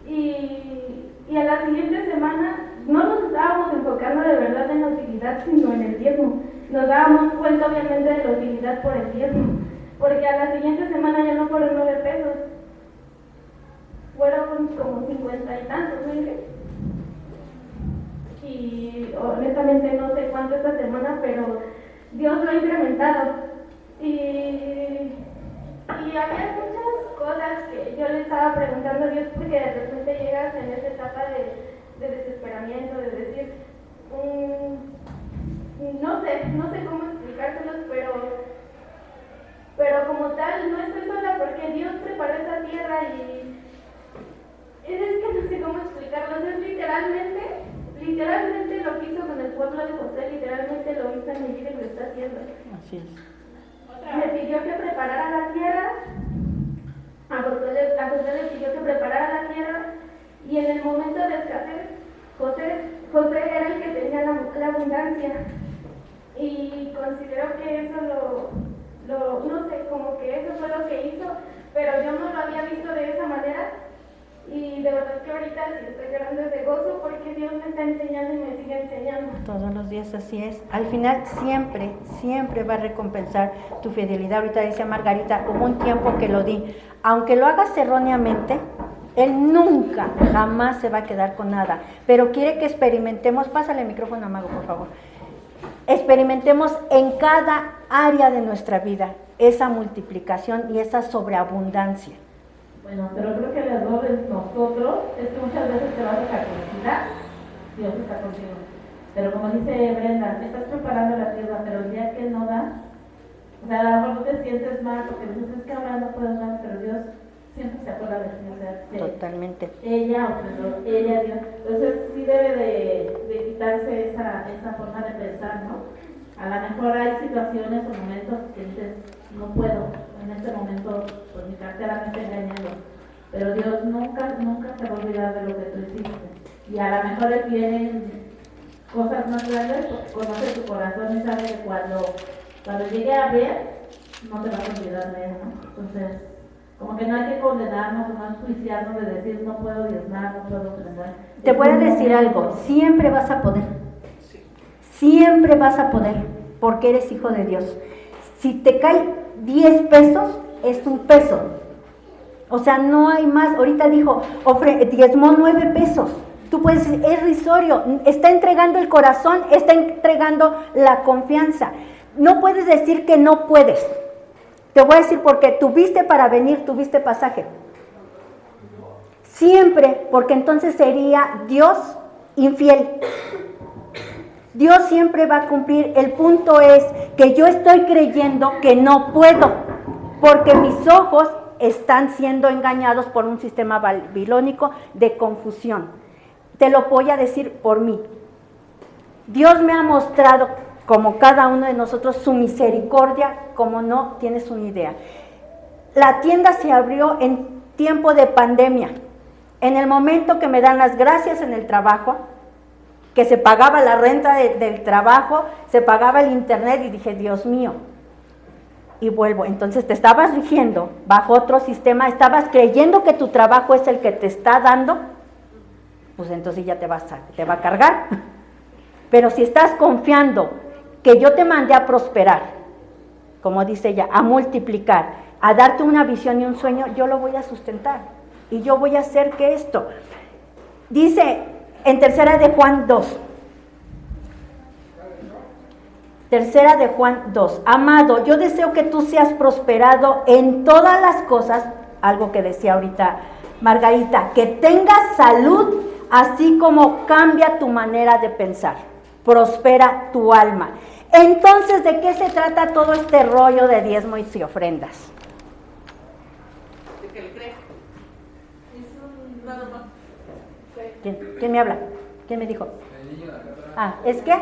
y a la siguiente semana no nos estábamos enfocando de verdad en la utilidad, sino en el diezmo. Nos dábamos cuenta obviamente de la utilidad por el diezmo, porque a la siguiente semana ya no fueron 9 pesos, fueron como 50 y tantos, ¿no? Y honestamente no sé cuánto esta semana, pero Dios lo ha incrementado. Y había muchas cosas que yo le estaba preguntando a Dios, porque de repente llegas en esa etapa de desesperamiento, de decir, no sé cómo explicárselos, pero como tal no estoy sola, porque Dios preparó esa tierra y es que no sé cómo explicarlo. Es literalmente lo que hizo con el pueblo de José, literalmente lo hizo en mi vida y lo está haciendo. Así es. Me pidió que preparara la tierra, a José le pidió que preparara la tierra, y en el momento de escasez, José era el que tenía la abundancia, y considero que eso no sé, como que eso fue lo que hizo, pero yo no lo había visto de esa manera. Y de verdad que ahorita sí estoy llorando de gozo, porque Dios me está enseñando y me sigue enseñando. Todos los días así es. Al final siempre va a recompensar tu fidelidad. Ahorita dice Margarita, hubo un tiempo que lo di. Aunque lo hagas erróneamente, Él nunca, jamás se va a quedar con nada. Pero quiere que experimentemos, pásale el micrófono a Mago, por favor. Experimentemos en cada área de nuestra vida esa multiplicación y esa sobreabundancia. Bueno, pero creo que el error de nosotros es que muchas veces te vas a capacitar, Dios está contigo. Pero como dice Brenda, estás preparando la tierra, pero el día que no das, o sea, a lo mejor no te sientes mal porque dices, es que ahora no puedo dar, pero Dios siempre se acuerda de ti, o sea, Totalmente. ella, Dios. Entonces sí debe de quitarse esa forma de pensar, ¿no? A lo mejor hay situaciones o momentos que dices, no puedo, en este momento, pues mi cartera me está engañando, pero Dios nunca se va a olvidar de lo que tú hiciste. Y a lo mejor Él tiene cosas más grandes, porque conoce tu corazón y sabe que cuando llegue a ver, no te vas a olvidar de Él, ¿no? Entonces, como que no hay que condenarnos, no enjuiciarnos de decir, no puedo diezmar, no puedo ofrendar. Te voy a decir algo, siempre vas a poder. Siempre vas a poder, porque eres hijo de Dios. Si te cae 10 pesos, es un peso. O sea, no hay más. Ahorita dijo, diezmó 9 pesos. Tú puedes decir, es risorio. Está entregando el corazón, está entregando la confianza. No puedes decir que no puedes. Te voy a decir porque tuviste para venir, tuviste pasaje. Siempre, porque entonces sería Dios infiel. Dios siempre va a cumplir. El punto es que yo estoy creyendo que no puedo, porque mis ojos están siendo engañados por un sistema babilónico de confusión. Te lo voy a decir por mí. Dios me ha mostrado, como cada uno de nosotros, su misericordia, como no tienes una idea. La tienda se abrió en tiempo de pandemia. En el momento que me dan las gracias en el trabajo, que se pagaba la renta del trabajo, se pagaba el internet y dije, Dios mío, y vuelvo. Entonces te estabas rigiendo bajo otro sistema, estabas creyendo que tu trabajo es el que te está dando, pues entonces ya te va a cargar. Pero si estás confiando que yo te mandé a prosperar, como dice ella, a multiplicar, a darte una visión y un sueño, yo lo voy a sustentar y yo voy a hacer que esto. Dice en Tercera de Juan 2, Tercera de Juan 2, amado, yo deseo que tú seas prosperado en todas las cosas, algo que decía ahorita Margarita, que tengas salud, así como cambia tu manera de pensar, prospera tu alma. Entonces, ¿de qué se trata todo este rollo de diezmo y ofrendas? De que le cree. Nada más. ¿Quién me habla? ¿Quién me dijo? El niño de acá atrás. Ah, ¿es qué?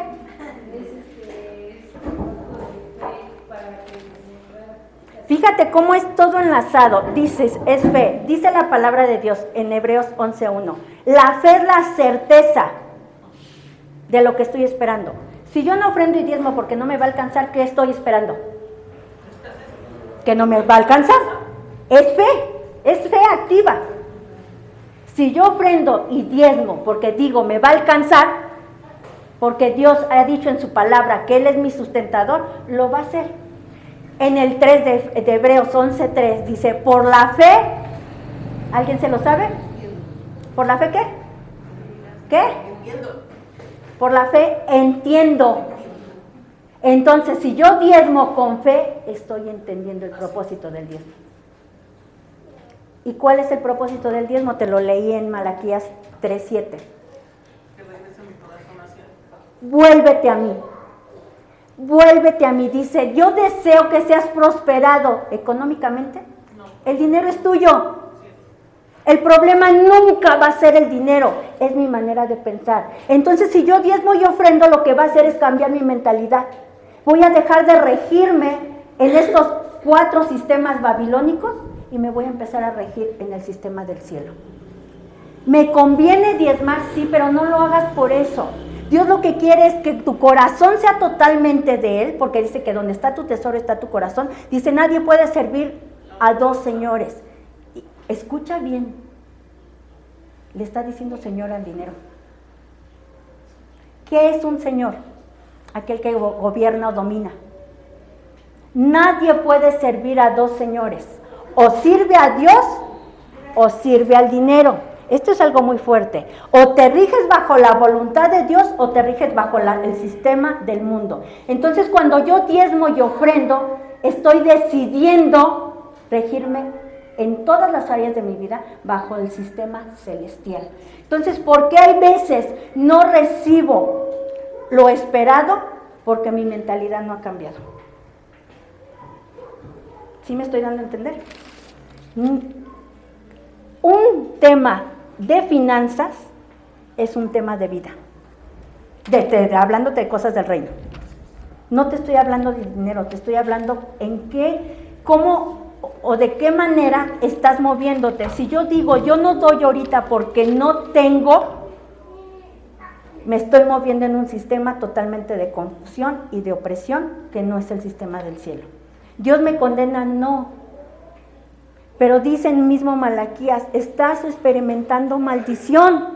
Fíjate cómo es todo enlazado. Dices, es fe. Dice la palabra de Dios en Hebreos 11:1. La fe es la certeza de lo que estoy esperando. Si yo no ofrendo y diezmo porque no me va a alcanzar, ¿qué estoy esperando? Que no me va a alcanzar. Es fe activa. Si yo ofrendo y diezmo porque digo me va a alcanzar, porque Dios ha dicho en su palabra que Él es mi sustentador, lo va a hacer. En el 3 de Hebreos 11:3 dice, por la fe, ¿alguien se lo sabe? ¿Por la fe qué? ¿Qué? Por la fe entiendo. Entonces, si yo diezmo con fe, estoy entendiendo el propósito del diezmo. ¿Y cuál es el propósito del diezmo? Te lo leí en Malaquías 3:7. Vuélvete a mí. Vuélvete a mí. Dice, yo deseo que seas prosperado económicamente. No. El dinero es tuyo. El problema nunca va a ser el dinero, es mi manera de pensar. Entonces, si yo diezmo y ofrendo, lo que va a hacer es cambiar mi mentalidad. Voy a dejar de regirme en estos 4 sistemas babilónicos y me voy a empezar a regir en el sistema del cielo. Me conviene diezmar, sí, pero no lo hagas por eso. Dios lo que quiere es que tu corazón sea totalmente de Él, porque dice que donde está tu tesoro está tu corazón. Dice, nadie puede servir a 2 señores. Escucha bien, le está diciendo señor al dinero. ¿Qué es un señor? Aquel que gobierna o domina. Nadie puede servir a 2 señores. O sirve a Dios o sirve al dinero. Esto es algo muy fuerte. O te riges bajo la voluntad de Dios o te riges bajo el sistema del mundo. Entonces, cuando yo diezmo y ofrendo, estoy decidiendo regirme en todas las áreas de mi vida bajo el sistema celestial. Entonces, ¿por qué hay veces no recibo lo esperado? Porque mi mentalidad no ha cambiado. ¿Sí me estoy dando a entender? Un tema de finanzas es un tema de vida. Hablándote de cosas del reino. No te estoy hablando de dinero, te estoy hablando en qué, cómo o de qué manera estás moviéndote. Si yo digo, yo no doy ahorita porque no tengo, me estoy moviendo en un sistema totalmente de confusión y de opresión que no es el sistema del cielo. Dios me condena, no. Pero dice en mismo Malaquías, estás experimentando maldición.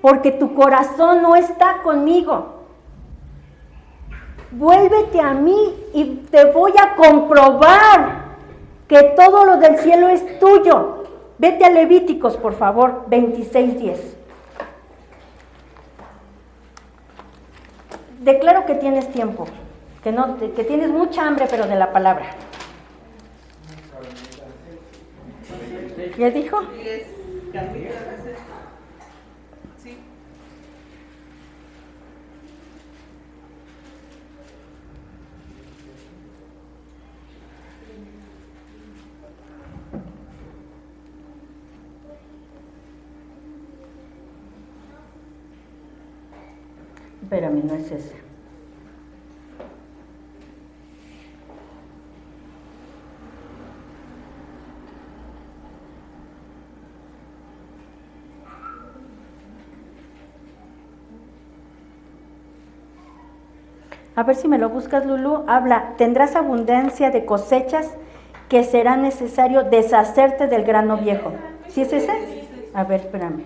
Porque tu corazón no está conmigo. Vuélvete a mí y te voy a comprobar que todo lo del cielo es tuyo. Vete a Levíticos, por favor, 26:10. Declaro que tienes tiempo, que tienes mucha hambre, pero de la palabra. ¿Ya dijo? 10 carnitas de ese. Sí. Espérame, no es ese. A ver si me lo buscas, Lulú. Habla, tendrás abundancia de cosechas que será necesario deshacerte del grano viejo. ¿Sí es ese? A ver, espérame.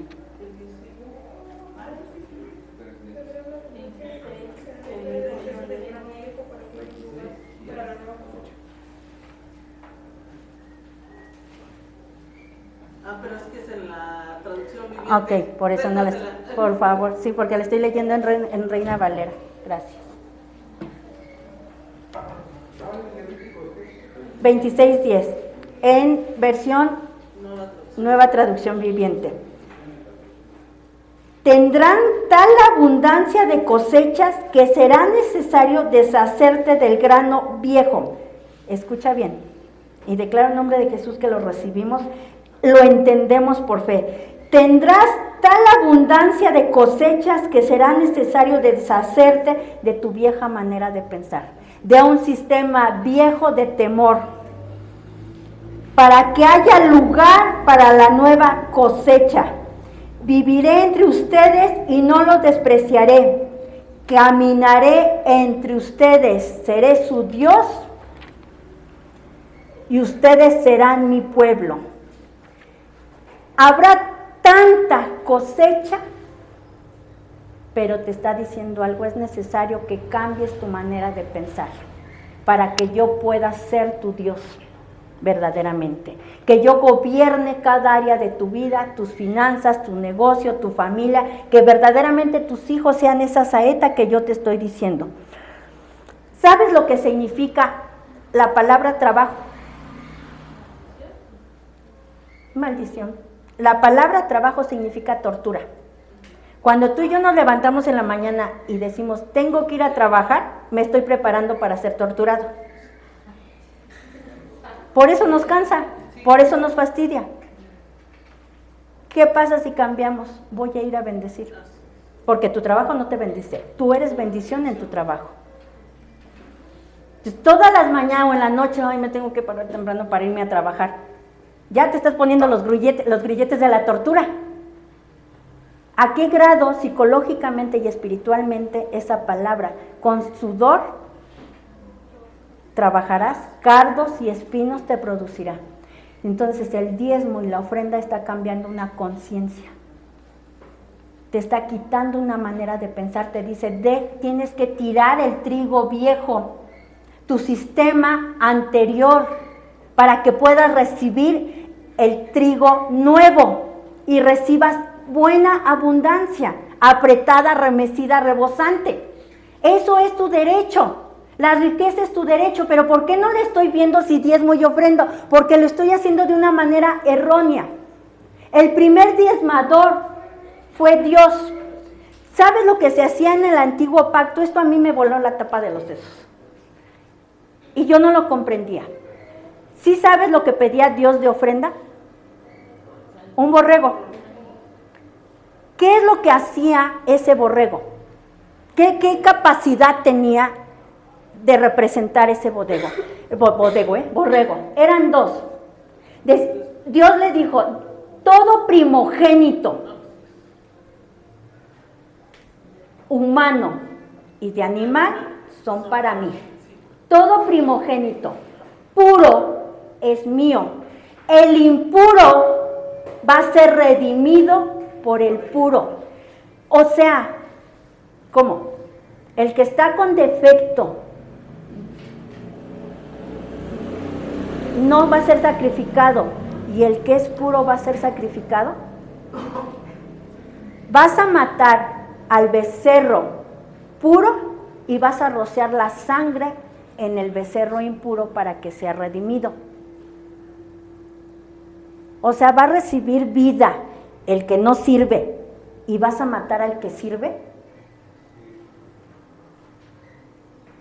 Pero es que es en la traducción viviente. Ok, por eso no le... Por favor, sí, porque le estoy leyendo en Reina Valera. Gracias. 26:10, en versión Nueva Traducción Viviente. Tendrán tal abundancia de cosechas que será necesario deshacerte del grano viejo. Escucha bien, y declaro en nombre de Jesús que lo recibimos, lo entendemos por fe. Tendrás tal abundancia de cosechas que será necesario deshacerte de tu vieja manera de pensar, de un sistema viejo de temor, para que haya lugar para la nueva cosecha. Viviré entre ustedes y no los despreciaré. Caminaré entre ustedes, seré su Dios y ustedes serán mi pueblo. Habrá tanta cosecha, pero te está diciendo algo, es necesario que cambies tu manera de pensar para que yo pueda ser tu Dios verdaderamente, que yo gobierne cada área de tu vida, tus finanzas, tu negocio, tu familia, que verdaderamente tus hijos sean esa saeta que yo te estoy diciendo. ¿Sabes lo que significa la palabra trabajo? Maldición. La palabra trabajo significa tortura. Cuando tú y yo nos levantamos en la mañana y decimos, tengo que ir a trabajar, me estoy preparando para ser torturado. Por eso nos cansa, por eso nos fastidia. ¿Qué pasa si cambiamos? Voy a ir a bendecir. Porque tu trabajo no te bendice, tú eres bendición en tu trabajo. Entonces, todas las mañanas o en la noche, ay, me tengo que parar temprano para irme a trabajar. Ya te estás poniendo los grilletes de la tortura. ¿A qué grado psicológicamente y espiritualmente esa palabra? Con sudor trabajarás, cardos y espinos te producirá. Entonces el diezmo y la ofrenda está cambiando una conciencia. Te está quitando una manera de pensar. Te dice, tienes que tirar el trigo viejo, tu sistema anterior, para que puedas recibir el trigo nuevo y recibas buena abundancia, apretada, remecida, rebosante. Eso es tu derecho. La riqueza es tu derecho, pero ¿por qué no le estoy viendo si diezmo y ofrendo? Porque lo estoy haciendo de una manera errónea. El primer diezmador fue Dios. ¿Sabes lo que se hacía en el antiguo pacto? Esto a mí me voló la tapa de los sesos. Y yo no lo comprendía. ¿Sí sabes lo que pedía Dios de ofrenda? Un borrego. ¿Qué es lo que hacía ese borrego? ¿Qué capacidad tenía de representar ese borrego? Eran dos. Dios le dijo, todo primogénito humano y de animal son para mí. Todo primogénito puro es mío. El impuro va a ser redimido por el puro. O sea, ¿cómo? El que está con defecto no va a ser sacrificado, y el que es puro va a ser sacrificado. Vas a matar al becerro puro y vas a rociar la sangre en el becerro impuro para que sea redimido. O sea, va a recibir vida el que no sirve y vas a matar al que sirve.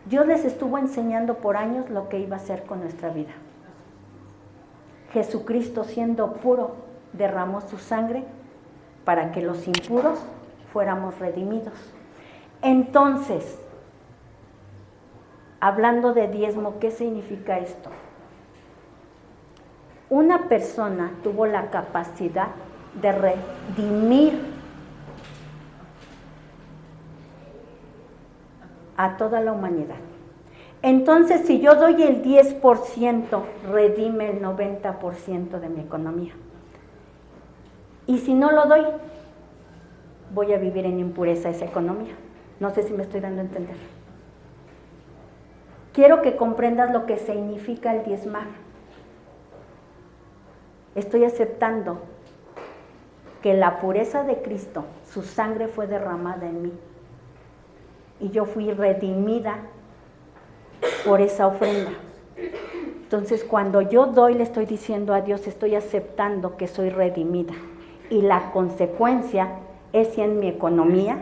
Dios les estuvo enseñando por años lo que iba a hacer con nuestra vida. Jesucristo, siendo puro, derramó su sangre para que los impuros fuéramos redimidos. Entonces, hablando de diezmo, ¿qué significa esto? Una persona tuvo la capacidad de redimir a toda la humanidad. Entonces, si yo doy el 10%, redime el 90% de mi economía. Y si no lo doy, voy a vivir en impureza esa economía. No sé si me estoy dando a entender. Quiero que comprendas lo que significa el diezmar. Estoy aceptando que la pureza de Cristo, su sangre fue derramada en mí. Y yo fui redimida por esa ofrenda. Entonces, cuando yo doy, le estoy diciendo a Dios, estoy aceptando que soy redimida. Y la consecuencia es en mi economía,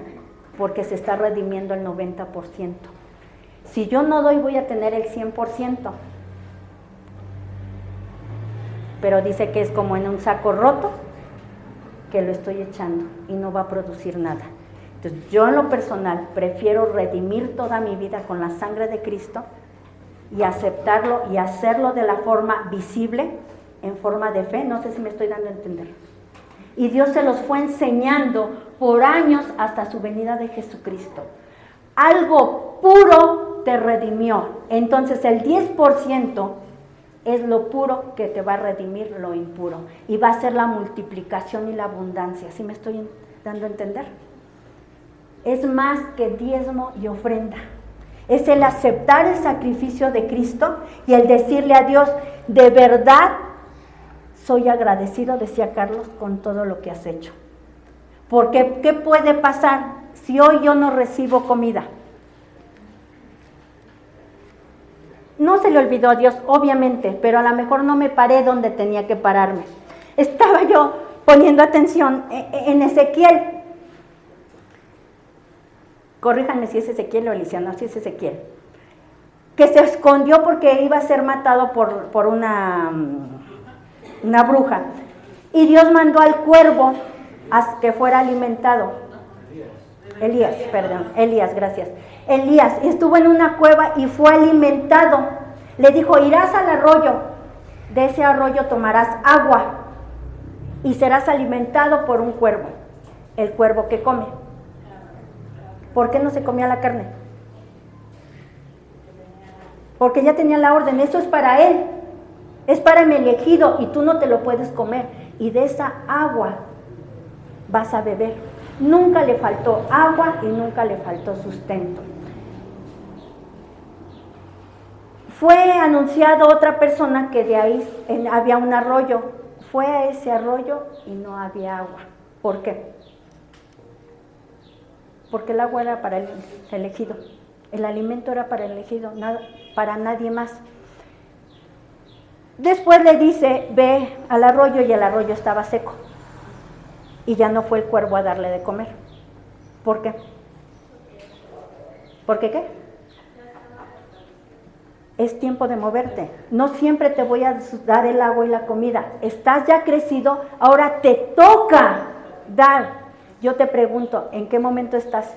porque se está redimiendo el 90%. Si yo no doy, voy a tener el 100%. Pero dice que es como en un saco roto, que lo estoy echando y no va a producir nada. Entonces, yo en lo personal prefiero redimir toda mi vida con la sangre de Cristo y aceptarlo y hacerlo de la forma visible, en forma de fe. No sé si me estoy dando a entender. Y Dios se los fue enseñando por años hasta su venida de Jesucristo. Algo puro te redimió. Entonces el 10% es lo puro que te va a redimir lo impuro. Y va a ser la multiplicación y la abundancia. ¿Sí me estoy dando a entender? Es más que diezmo y ofrenda. Es el aceptar el sacrificio de Cristo y el decirle a Dios, de verdad soy agradecido, decía Carlos, con todo lo que has hecho. Porque, ¿qué puede pasar si hoy yo no recibo comida? No se le olvidó a Dios, obviamente, pero a lo mejor no me paré donde tenía que pararme. Estaba yo poniendo atención en Ezequiel. Corríjanme si es Ezequiel o Elisiano, si es Ezequiel. Que se escondió porque iba a ser matado por una bruja. Y Dios mandó al cuervo a que fuera alimentado. Elías, gracias. Elías estuvo en una cueva y fue alimentado. Le dijo, irás al arroyo, de ese arroyo tomarás agua y serás alimentado por un cuervo. El cuervo que come. ¿Por qué no se comía la carne? Porque ya tenía la orden, eso es para él, es para mi elegido y tú no te lo puedes comer. Y de esa agua vas a beber. Nunca le faltó agua y nunca le faltó sustento. Fue anunciado otra persona que de ahí había un arroyo. Fue a ese arroyo y no había agua. ¿Por qué? Porque el agua era para el elegido, el alimento era para el elegido, nada, para nadie más. Después le dice, ve al arroyo, y el arroyo estaba seco. Y ya no fue el cuervo a darle de comer. ¿Por qué? ¿Por qué qué? Es tiempo de moverte. No siempre te voy a dar el agua y la comida. Estás ya crecido, ahora te toca dar. Yo te pregunto, ¿en qué momento estás?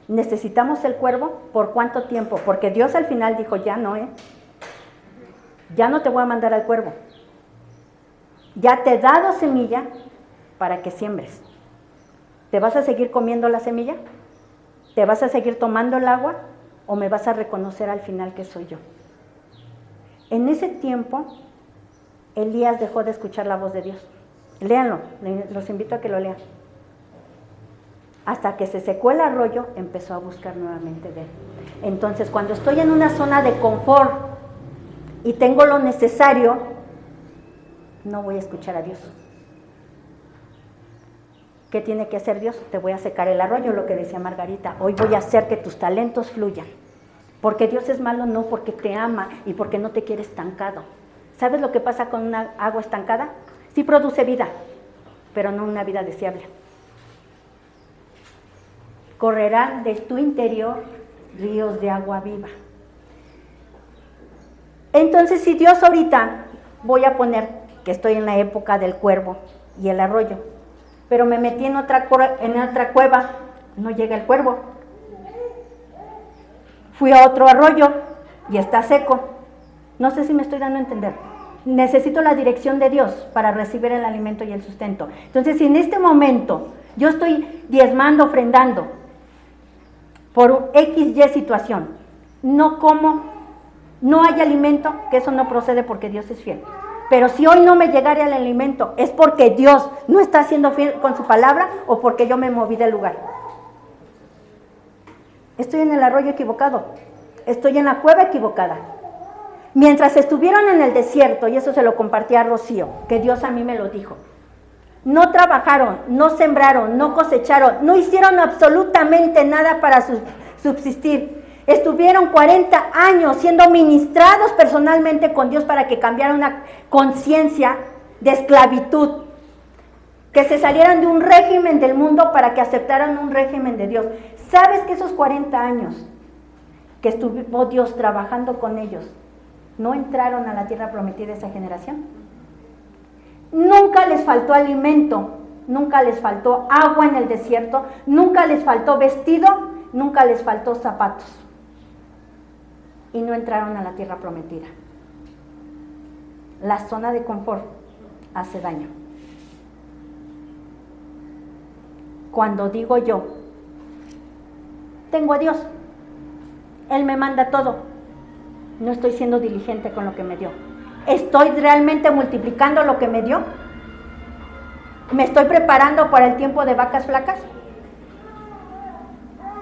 ¿Necesitamos el cuervo? ¿Por cuánto tiempo? Porque Dios al final dijo, ya no, ya no te voy a mandar al cuervo. Ya te he dado semilla para que siembres. ¿Te vas a seguir comiendo la semilla? ¿Te vas a seguir tomando el agua? ¿O me vas a reconocer al final que soy yo? En ese tiempo, Elías dejó de escuchar la voz de Dios. Léanlo, los invito a que lo lean. Hasta que se secó el arroyo, empezó a buscar nuevamente de él. Entonces, cuando estoy en una zona de confort y tengo lo necesario, no voy a escuchar a Dios. ¿Qué tiene que hacer Dios? Te voy a secar el arroyo, lo que decía Margarita. Hoy voy a hacer que tus talentos fluyan. Porque Dios es malo, no, porque te ama y porque no te quiere estancado. ¿Sabes lo que pasa con una agua estancada? Sí produce vida, pero no una vida deseable. Correrán de tu interior ríos de agua viva. Entonces, si Dios ahorita, voy a poner que estoy en la época del cuervo y el arroyo, pero me metí en otra cueva, no llega el cuervo. Fui a otro arroyo y está seco. No sé si me estoy dando a entender. necesito la dirección de Dios para recibir el alimento y el sustento. Entonces, si en este momento yo estoy diezmando, ofrendando por XY situación, no como, no hay alimento, que eso no procede porque Dios es fiel. Pero si hoy no me llegara el alimento, es porque Dios no está siendo fiel con su palabra o porque yo me moví del lugar. Estoy en el arroyo equivocado, estoy en la cueva equivocada. Mientras estuvieron en el desierto, y eso se lo compartí a Rocío, que Dios a mí me lo dijo, no trabajaron, no sembraron, no cosecharon, no hicieron absolutamente nada para subsistir. Estuvieron 40 años siendo ministrados personalmente con Dios para que cambiara una conciencia de esclavitud, que se salieran de un régimen del mundo para que aceptaran un régimen de Dios. ¿Sabes que esos 40 años que estuvo Dios trabajando con ellos, no entraron a la tierra prometida esa generación? Nunca les faltó alimento, nunca les faltó agua en el desierto, nunca les faltó vestido, nunca les faltó zapatos. Y no entraron a la tierra prometida. La zona de confort hace daño. Cuando digo yo, tengo a Dios, Él me manda todo, no estoy siendo diligente con lo que me dio. ¿Estoy realmente multiplicando lo que me dio? ¿Me estoy preparando para el tiempo de vacas flacas?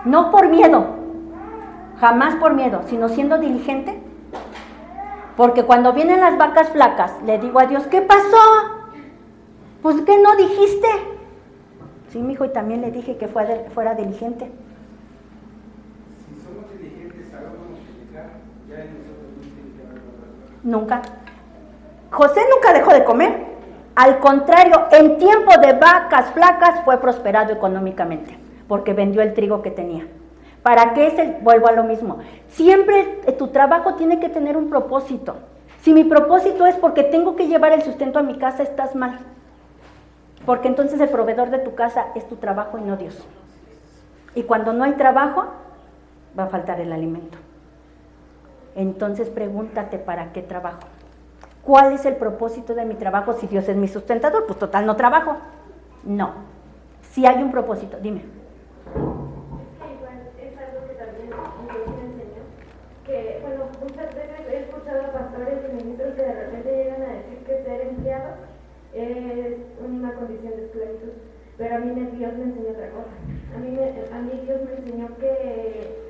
No por miedo, jamás por miedo, sino siendo diligente. Porque cuando vienen las vacas flacas, le digo a Dios, ¿qué pasó? Pues ¿qué no dijiste? Sí, mijo, y también le dije que fuera diligente. Si somos diligentes, sabemos multiplicar, ya en nosotros no tiene que haber otra. Nunca. José nunca dejó de comer. Al contrario, en tiempo de vacas flacas fue prosperado económicamente, porque vendió el trigo que tenía. ¿Para qué? Vuelvo a lo mismo. Siempre tu trabajo tiene que tener un propósito. Si mi propósito es porque tengo que llevar el sustento a mi casa, estás mal. Porque entonces el proveedor de tu casa es tu trabajo y no Dios. Y cuando no hay trabajo, va a faltar el alimento. Entonces pregúntate, ¿para qué trabajo? ¿Cuál es el propósito de mi trabajo? Si Dios es mi sustentador, pues total no trabajo. No. Si hay un propósito, dime. Igual es algo que también Dios me enseñó, que bueno, muchas veces he escuchado a pastores y ministros que de repente llegan a decir que ser empleado es una condición de esclavitud, pero a mí Dios me enseñó otra cosa. A mí Dios me enseñó que